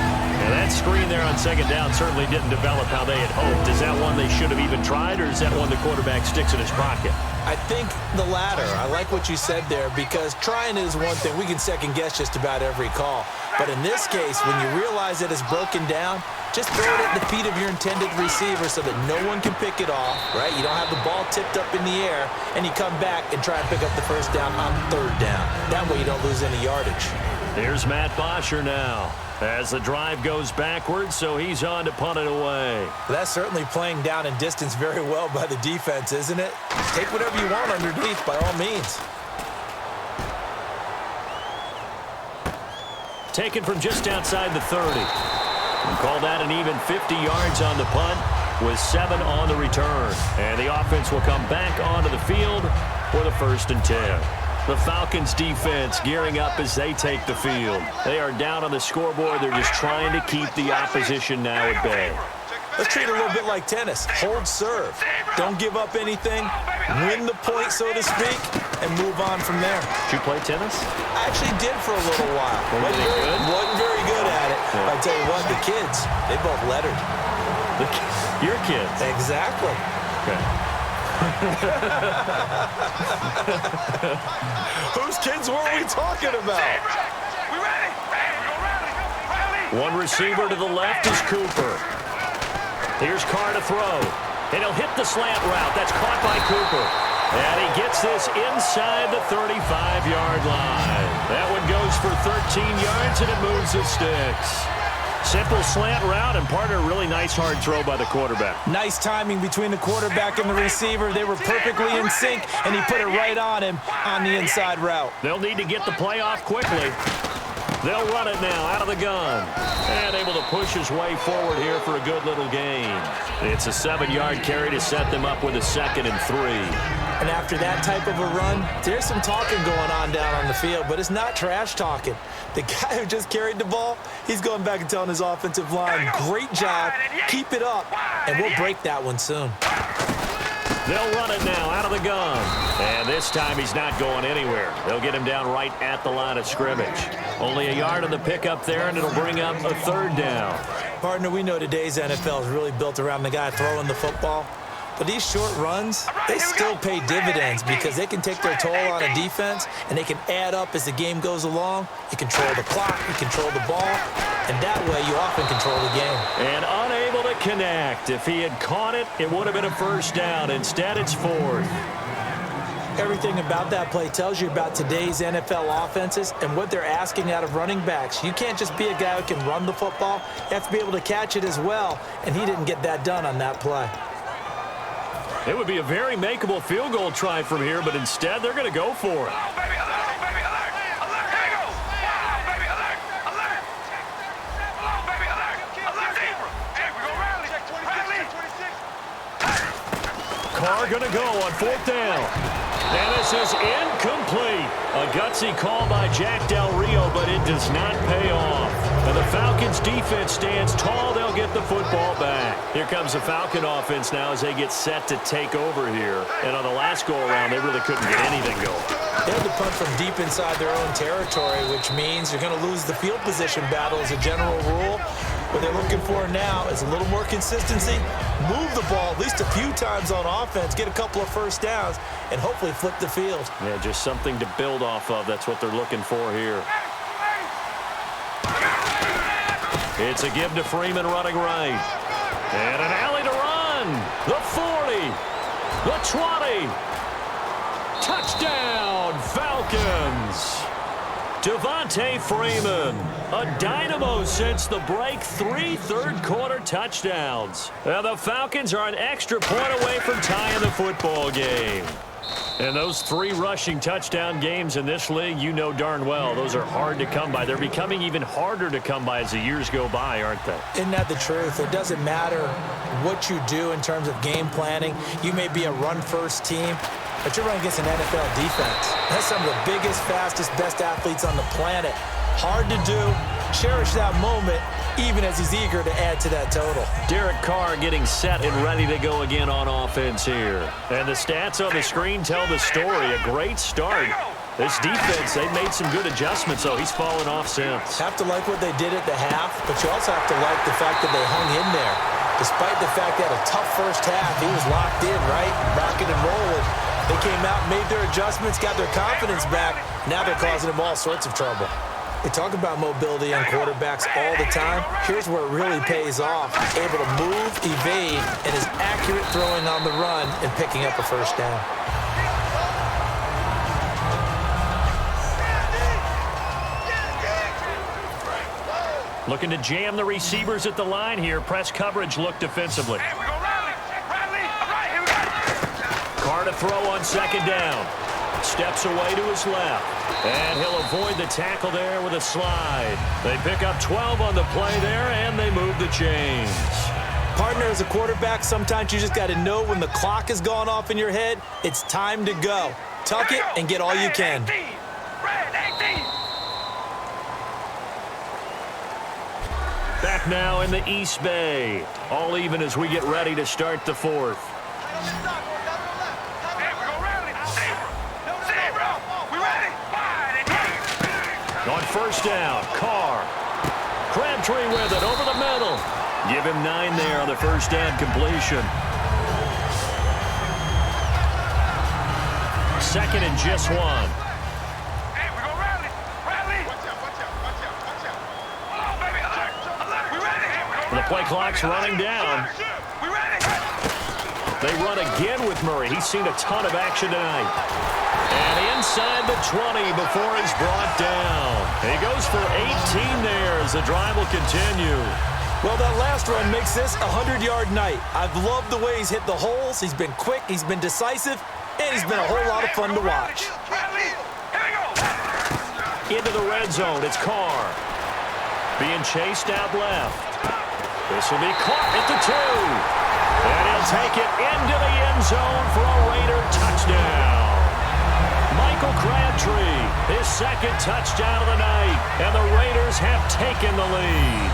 And that screen there on second down certainly didn't develop how they had hoped. Is that one they should have even tried, or is that one the quarterback sticks in his pocket? I think the latter. I like what you said there because trying is one thing. We can second guess just about every call. But in this case, when you realize that it's broken down, just throw it at the feet of your intended receiver so that no one can pick it off, right? You don't have the ball tipped up in the air, and you come back and try and pick up the first down on third down. That way you don't lose any yardage. Here's Matt Bosher now as the drive goes backwards, so he's on to punt it away. That's certainly playing down and distance very well by the defense, isn't it? Take whatever you want underneath by all means. Taken from just outside the 30. And call that an even 50 yards on the punt with 7 on the return. And the offense will come back onto the field for the 1st and 10. The Falcons defense gearing up as they take the field. They are down on the scoreboard. They're just trying to keep the opposition now at bay. Let's treat it a little bit like tennis. Hold serve. Don't give up anything. Win the point, so to speak, and move on from there. Did you play tennis? I actually did for a little while. Wasn't very good at it. Yeah. But I tell you what, the kids, they both lettered. Your kids? Exactly. Okay. Whose kids were we talking about? We ready? Rally. One receiver to the left is Cooper. Here's Carr to throw. And he'll hit the slant route. That's caught by Cooper. And he gets this inside the 35-yard line. That one goes for 13 yards, and it moves the sticks. Simple slant route, and partner, really nice hard throw by the quarterback. Nice timing between the quarterback and the receiver. They were perfectly in sync, and he put it right on him on the inside route. They'll need to get the play off quickly. They'll run it now out of the gun. And able to push his way forward here for a good little gain. It's a 7-yard carry to set them up with a 2nd and 3. And after that type of a run, there's some talking going on down on the field, but it's not trash talking. The guy who just carried the ball, he's going back and telling his offensive line, great job, keep it up, and we'll break that one soon. They'll run it now out of the gun. And this time he's not going anywhere. They'll get him down right at the line of scrimmage. Only a yard on the pickup there, and it'll bring up a 3rd down. Partner, we know today's NFL is really built around the guy throwing the football. But these short runs, they still pay dividends because they can take their toll on a defense, and they can add up as the game goes along. You control the clock, you control the ball, and that way you often control the game. And unable to connect. If he had caught it, it would have been a 1st down. Instead, it's 4th. Everything about that play tells you about today's NFL offenses and what they're asking out of running backs. You can't just be a guy who can run the football. You have to be able to catch it as well, and he didn't get that done on that play. It would be a very makeable field goal try from here, but instead they're going to go for it. Carr going to go on 4th down. And this is incomplete. A gutsy call by Jack Del Rio, but it does not pay off. And the Falcons defense stands tall. They'll get the football back. Here comes the Falcon offense now as they get set to take over here. And on the last go-around, they really couldn't get anything going. They had to punt from deep inside their own territory, which means you're going to lose the field position battle as a general rule. What they're looking for now is a little more consistency, move the ball at least a few times on offense, get a couple of 1st downs, and hopefully flip the field. Yeah, just something to build off of. That's what they're looking for here. It's a give to Freeman running right. And an alley to run. The 40. The 20. Touchdown, Falcons. Devontae Freeman, a dynamo since the break, 3 third-quarter touchdowns. Now the Falcons are an extra point away from tying the football game. And those 3 rushing touchdown games in this league, you know darn well, those are hard to come by. They're becoming even harder to come by as the years go by, aren't they? Isn't that the truth? It doesn't matter what you do in terms of game planning. You may be a run-first team, but you're running against an NFL defense. That's some of the biggest, fastest, best athletes on the planet. Hard to do. Cherish that moment, even as he's eager to add to that total. Derek Carr getting set and ready to go again on offense here. And the stats on the screen tell the story. A great start. This defense, they've made some good adjustments, though. He's fallen off since. Have to like what they did at the half, but you also have to like the fact that they hung in there. Despite the fact they had a tough first half, he was locked in, right? Rocking and rolling. They came out, made their adjustments, got their confidence back. Now they're causing them all sorts of trouble. We talk about mobility on quarterbacks all the time. Here's where it really pays off. Able to move, evade, and is accurate throwing on the run and picking up a 1st down. Looking to jam the receivers at the line here. Press coverage look defensively. Carr to throw on 2nd down. Steps away to his left. And he'll avoid the tackle there with a slide. They pick up 12 on the play there, and they move the chains. Partner, as a quarterback, sometimes you just got to know when the clock has gone off in your head, it's time to go. Tuck it and get all you can. Back now in the East Bay. All even as we get ready to start the 4th. On 1st down, Carr. Crabtree with it over the middle. Give him 9 there on the 1st down completion. 2nd and just 1. Hey, we're gonna rally. The play clock's running down. We ready? They run again with Murray. He's seen a ton of action tonight. And inside the 20 before he's brought down. He goes for 18 there as the drive will continue. Well, that last run makes this a 100-yard night. I've loved the way he's hit the holes. He's been quick, he's been decisive, and he's been a whole lot of fun to watch. Into the red zone, it's Carr. Being chased out left. This will be caught at the 2. And he'll take it into the end zone for a Raider touchdown. Michael Crabtree, his second touchdown of the night, and the Raiders have taken the lead.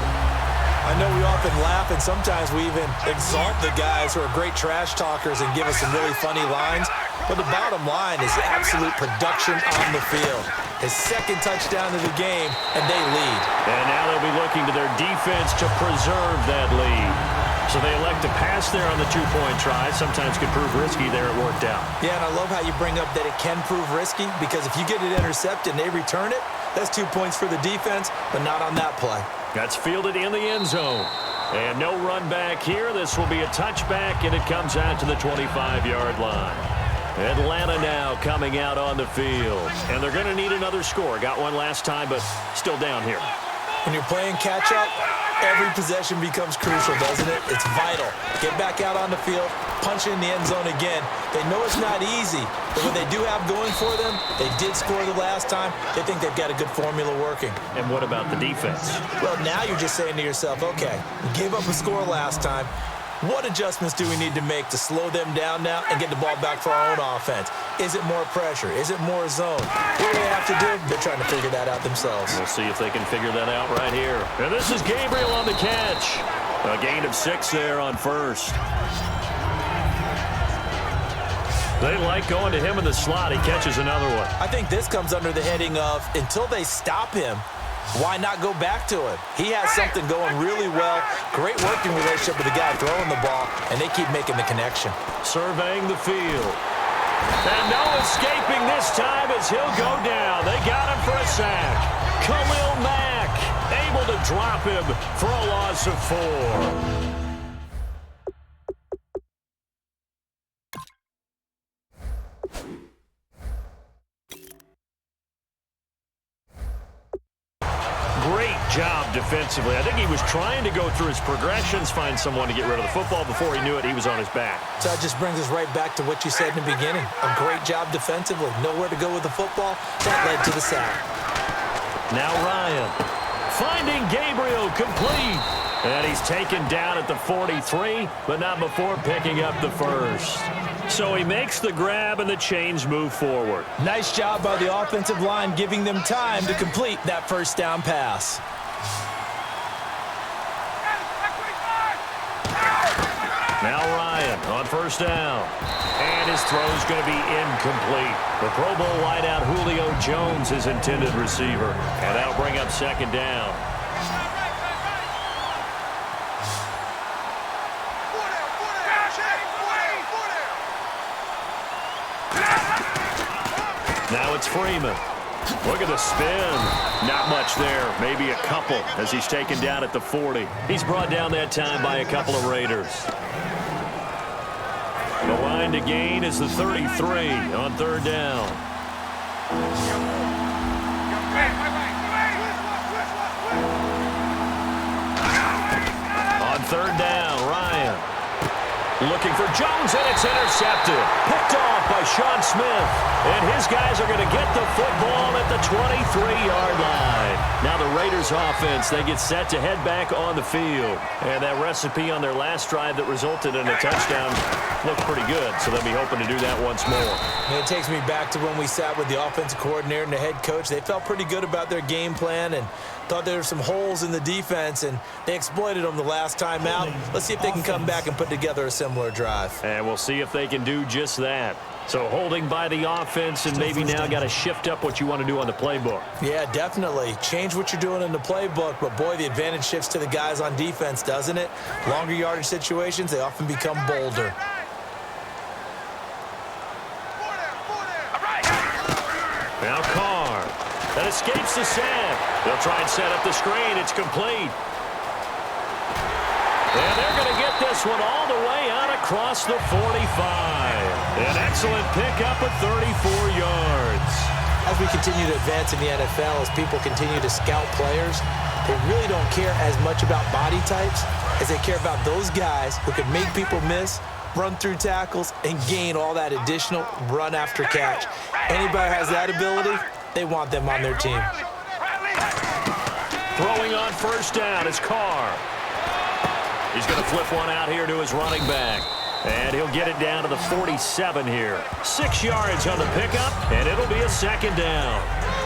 I know we often laugh, and sometimes we even exalt the guys who are great trash talkers and give us some really funny lines. But the bottom line is absolute production on the field. His second touchdown of the game, and they lead. And now they'll be looking to their defense to preserve that lead. So they elect to pass there on the 2-point try. Sometimes could prove risky there. It worked out. Yeah, and I love how you bring up that it can prove risky, because if you get it intercepted and they return it, that's 2 points for the defense, but not on that play. That's fielded in the end zone. And no run back here. This will be a touchback, and it comes out to the 25-yard line. Atlanta now coming out on the field. And they're going to need another score. Got one last time, but still down here. When you're playing catch-up, every possession becomes crucial, doesn't it? It's vital. Get back out on the field, punch in the end zone again. They know it's not easy, but what they do have going for them, they did score the last time. They think they've got a good formula working. And what about the defense? Well, now you're just saying to yourself, okay, we gave up a score last time. What adjustments do we need to make to slow them down now and get the ball back for our own offense? Is it more pressure? Is it more zone? What do they have to do? They're trying to figure that out themselves. We'll see if they can figure that out right here. And this is Gabriel on the catch. A gain of 6 there on first. They like going to him in the slot. He catches another one. I think this comes under the heading of, until they stop him, why not go back to him? He has something going really well. Great working relationship with the guy throwing the ball, and they keep making the connection. Surveying the field. And no escaping this time as he'll go down. They got him for a sack. Khalil Mack able to drop him for a loss of 4. Job defensively. I think he was trying to go through his progressions, find someone to get rid of the football. Before he knew it, he was on his back. So that just brings us right back to what you said in the beginning. A great job defensively. Nowhere to go with the football. That led to the sack. Now Ryan finding Gabriel complete. And he's taken down at the 43, but not before picking up the first. So he makes the grab and the chains move forward. Nice job by the offensive line giving them time to complete that first down pass. Now Ryan on first down. And his throw's going to be incomplete. The Pro Bowl wideout Julio Jones, his intended receiver. And that'll bring up second down. Now it's Freeman. Look at the spin. Not much there. Maybe a couple as he's taken down at the 40. He's brought down that time by a couple of Raiders. The line to gain is the 33 on third down. On third down, Ryan. Looking for Jones, and it's intercepted. Picked off by Sean Smith. And his guys are going to get the football at the 23-yard line. Now the Raiders offense, they get set to head back on the field. And that recipe on their last drive that resulted in a touchdown looked pretty good. So they'll be hoping to do that once more. And it takes me back to when we sat with the offensive coordinator and the head coach. They felt pretty good about their game plan and thought there were some holes in the defense, and they exploited them the last time out. Let's see if they can come back and put together a similar drive. And we'll see if they can do just that. So holding by the offense, and maybe now got to shift up what you want to do on the playbook. Yeah, definitely. Change what you're doing in the playbook, but boy, the advantage shifts to the guys on defense, doesn't it? Longer yardage situations, they often become bolder. Now Carr. That escapes the sack. They'll try and set up the screen. It's complete. And they're going to get this one all the way out across the 45. An excellent pickup of 34 yards. As we continue to advance in the NFL, as people continue to scout players, they really don't care as much about body types as they care about those guys who can make people miss, run through tackles, and gain all that additional run after catch. Anybody who has that ability, they want them on their team. Throwing on first down is Carr. He's going to flip one out here to his running back. And he'll get it down to the 47 here. 6 yards on the pickup, and it'll be a second down.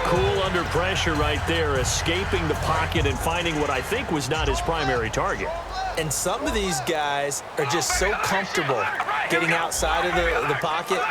Cool under pressure right there, escaping the pocket and finding what I think was not his primary target. And some of these guys are just so comfortable getting outside of the pocket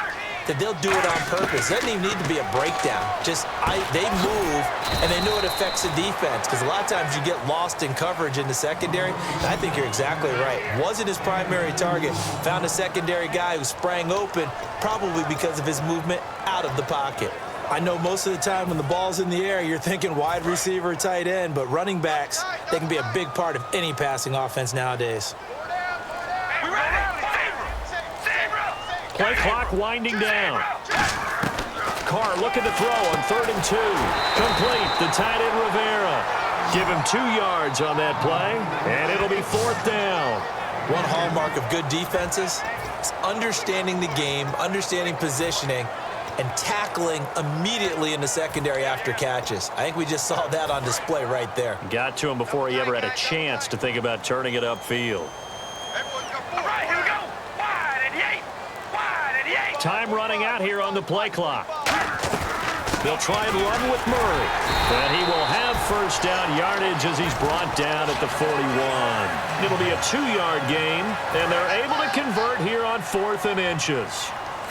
that they'll do it on purpose. It doesn't even need to be a breakdown. They move, and they know it affects the defense, because a lot of times you get lost in coverage in the secondary, and I think you're exactly right. Wasn't his primary target. Found a secondary guy who sprang open, probably because of his movement out of the pocket. I know most of the time when the ball's in the air, you're thinking wide receiver, tight end, but running backs, they can be a big part of any passing offense nowadays. Play clock winding down. Carr looking to throw on 3rd and 2. Complete. The tight end Rivera. Give him 2 yards on that play, and it'll be 4th down. One hallmark of good defenses is understanding the game, understanding positioning, and tackling immediately in the secondary after catches. I think we just saw that on display right there. Got to him before he ever had a chance to think about turning it upfield. Time running out here on the play clock. They'll try and run with Murray. And he will have first down yardage as he's brought down at the 41. It'll be a 2-yard gain, and they're able to convert here on 4th and inches.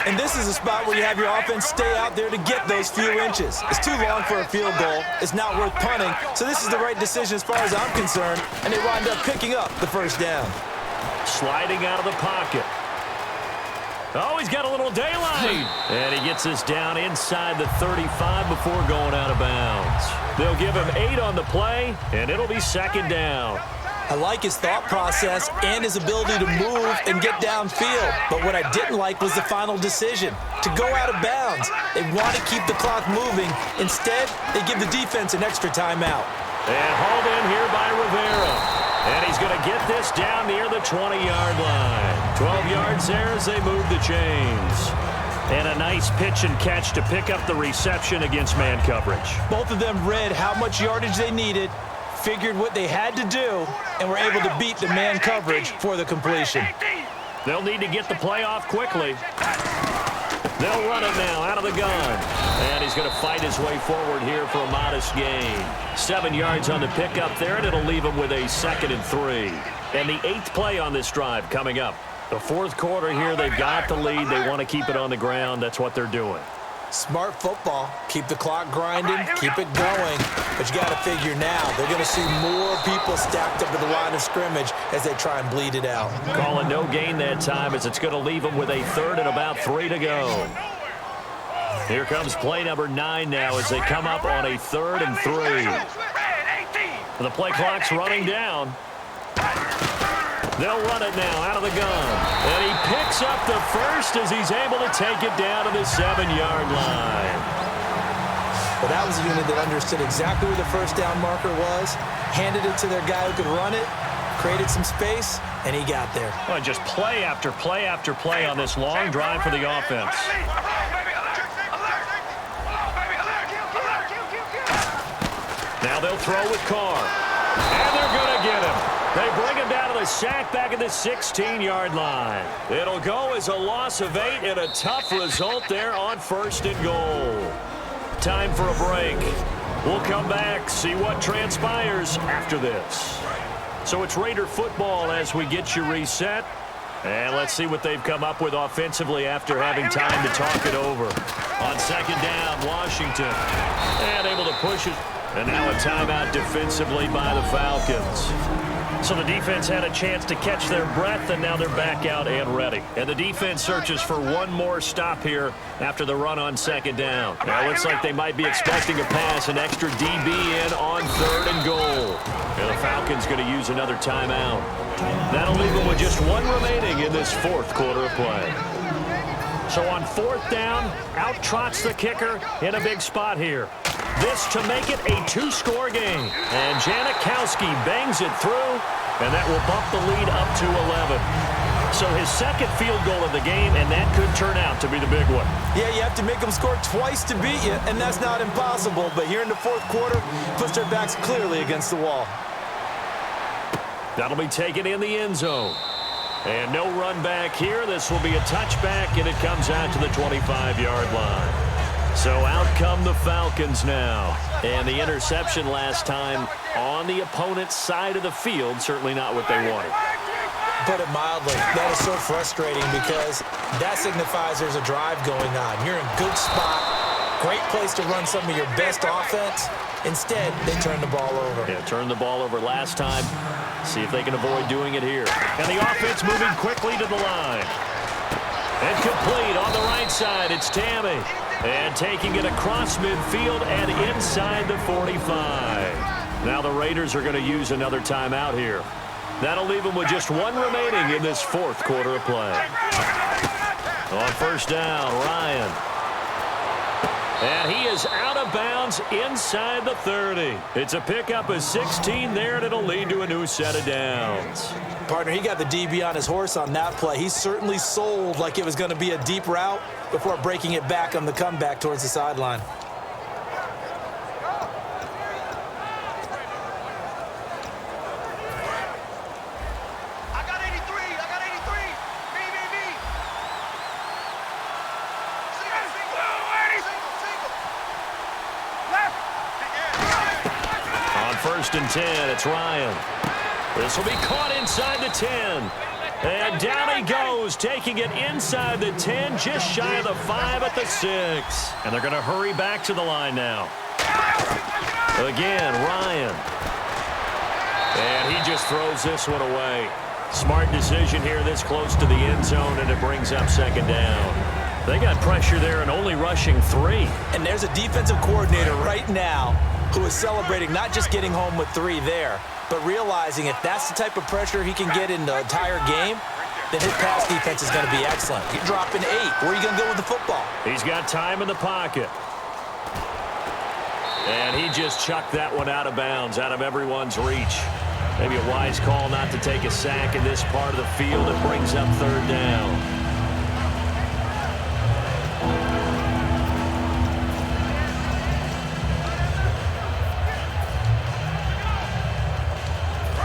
And this is a spot where you have your offense stay out there to get those few inches. It's too long for a field goal. It's not worth punting. So this is the right decision as far as I'm concerned, and they wind up picking up the first down. Sliding out of the pocket. Oh, he's got a little daylight. And he gets this down inside the 35 before going out of bounds. They'll give him 8 on the play, and it'll be 2nd down. I like his thought process and his ability to move and get downfield. But what I didn't like was the final decision, to go out of bounds. They want to keep the clock moving. Instead, they give the defense an extra timeout. And hauled in here by Rivera. And he's going to get this down near the 20-yard line. 12 yards there as they move the chains. And a nice pitch and catch to pick up the reception against man coverage. Both of them read how much yardage they needed, figured what they had to do, and were able to beat the man coverage for the completion. They'll need to get the play off quickly. They'll run it now out of the gun. And he's going to fight his way forward here for a modest gain. 7 yards on the pickup there, and it'll leave him with a 2nd and 3. And the 8th play on this drive coming up. The 4th quarter here, they've got the lead. They want to keep it on the ground. That's what they're doing. Smart football. Keep the clock grinding, keep it going. But you got to figure now, they're going to see more people stacked up at the line of scrimmage as they try and bleed it out. Calling no gain that time as it's going to leave them with a 3rd and about 3 to go. Here comes play number 9 now as they come up on a 3rd and 3. The play clock's running down. They'll run it now out of the gun. And he picks up the first as he's able to take it down to the 7-yard line. Well, that was a unit that understood exactly where the first down marker was, handed it to their guy who could run it, created some space, and he got there. Well, just play after play after play on this long drive for the offense. Now they'll throw with Carr. And they're going to get him. They bring him down to the sack back at the 16-yard line. It'll go as a loss of 8 and a tough result there on 1st and goal. Time for a break. We'll come back, see what transpires after this. So it's Raider football as we get you reset. And let's see what they've come up with offensively after having time to talk it over. On 2nd down, Washington. And able to push it. And now a timeout defensively by the Falcons. So the defense had a chance to catch their breath, and now they're back out and ready. And the defense searches for one more stop here after the run on 2nd down. Now it looks like they might be expecting a pass, an extra DB in on 3rd and goal. And the Falcons going to use another timeout. That'll leave them with just 1 remaining in this 4th quarter of play. So on 4th down, out trots the kicker in a big spot here. This to make it a 2-score game. And Janikowski bangs it through, and that will bump the lead up to 11. So his second field goal of the game, and that could turn out to be the big one. Yeah, you have to make them score twice to beat you, and that's not impossible. But here in the 4th quarter, puts their backs clearly against the wall. That'll be taken in the end zone. And no run back here. This will be a touchback, and it comes out to the 25-yard line. So out come the Falcons now. And the interception last time on the opponent's side of the field, certainly not what they wanted. Put it mildly, that is so frustrating because that signifies there's a drive going on. You're in good spot, great place to run some of your best offense. Instead, they turn the ball over. Yeah, turned the ball over last time. See if they can avoid doing it here. And the offense moving quickly to the line. And complete on the right side. It's Tammy. And taking it across midfield and inside the 45. Now the Raiders are going to use another timeout here. That'll leave them with just one remaining in this 4th quarter of play. On 1st down, Ryan. And he is out of bounds inside the 30. It's a pickup of 16 there, and it'll lead to a new set of downs. Partner, he got the DB on his horse on that play. He certainly sold like it was going to be a deep route before breaking it back on the comeback towards the sideline. On 1st and 10, it's Ryan. This will be caught inside the 10. And down he goes, taking it inside the 10, just shy of the 5 at the 6. And they're going to hurry back to the line now. Again, Ryan. And he just throws this one away. Smart decision here this close to the end zone, and it brings up 2nd down. They got pressure there and only rushing 3. And there's a defensive coordinator right now who is celebrating not just getting home with 3 there, but realizing if that's the type of pressure he can get in the entire game, then his pass defense is going to be excellent. You're dropping 8. Where are you going to go with the football? He's got time in the pocket. And he just chucked that one out of bounds, out of everyone's reach. Maybe a wise call not to take a sack in this part of the field. It brings up 3rd down.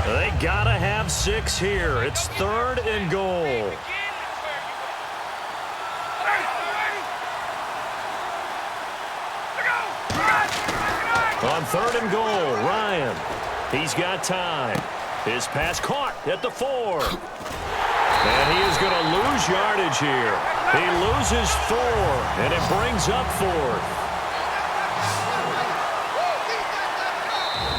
They gotta have 6 here. It's 3rd and goal. On 3rd and goal, Ryan. He's got time. His pass caught at the 4. And he is going to lose yardage here. He loses 4, and it brings up 4th.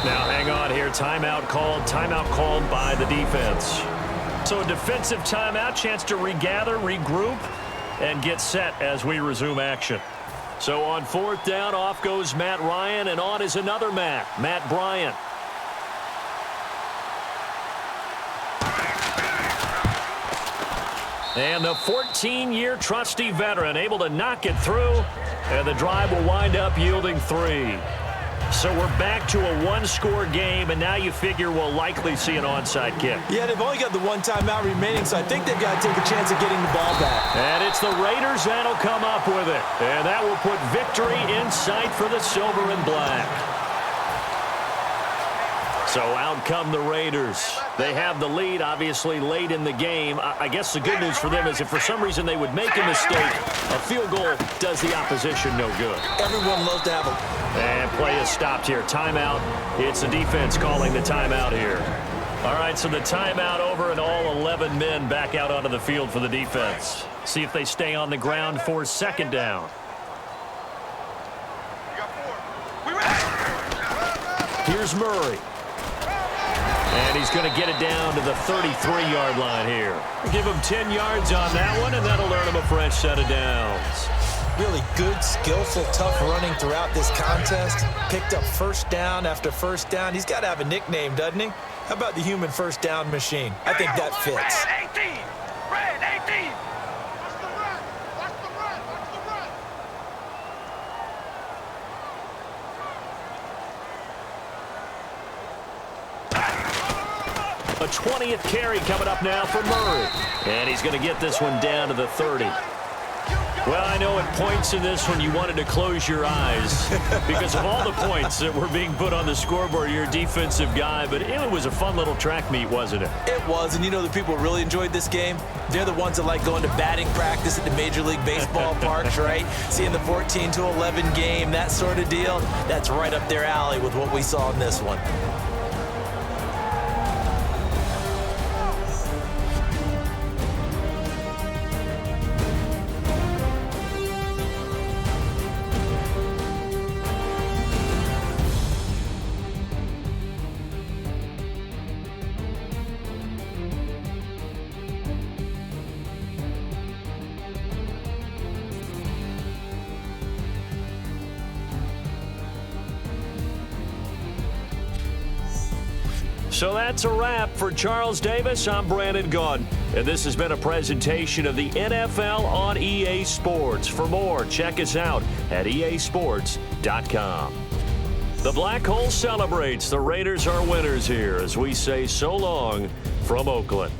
Now, hang on here. Timeout called by the defense. So a defensive timeout, chance to regather, regroup, and get set as we resume action. So on 4th down, off goes Matt Ryan, and on is another Matt Bryant. And the 14-year trusty veteran able to knock it through, and the drive will wind up yielding 3. So we're back to a 1-score game, and now you figure we'll likely see an onside kick. Yeah, they've only got the 1 timeout remaining, so I think they've got to take a chance of getting the ball back. And it's the Raiders that'll come up with it. And that will put victory in sight for the silver and black. So out come the Raiders. They have the lead, obviously, late in the game. I guess the good news for them is if for some reason they would make a mistake, a field goal does the opposition no good. Everyone loves to have them. And play is stopped here. Timeout. It's the defense calling the timeout here. All right, so the timeout over and all 11 men back out onto the field for the defense. See if they stay on the ground for 2nd down. Here's Murray. And he's going to get it down to the 33-yard line here. Give him 10 yards on that one, and that'll earn him a fresh set of downs. Really good, skillful, tough running throughout this contest. Picked up 1st down after 1st down. He's got to have a nickname, doesn't he? How about the human 1st down machine? I think that fits. Red 18! Red 18! A 20th carry coming up now for Murray. And he's going to get this one down to the 30. Well, I know at points in this one you wanted to close your eyes because of all the points that were being put on the scoreboard. You're a defensive guy, but it was a fun little track meet, wasn't it? It was, and you know the people who really enjoyed this game? They're the ones that like going to batting practice at the Major League Baseball parks, right? Seeing the 14-11 game, that sort of deal. That's right up their alley with what we saw in this one. So that's a wrap for Charles Davis. I'm Brandon Gunn, and this has been a presentation of the NFL on EA Sports. For more, check us out at easports.com. The Black Hole celebrates. The Raiders are winners here as we say so long from Oakland.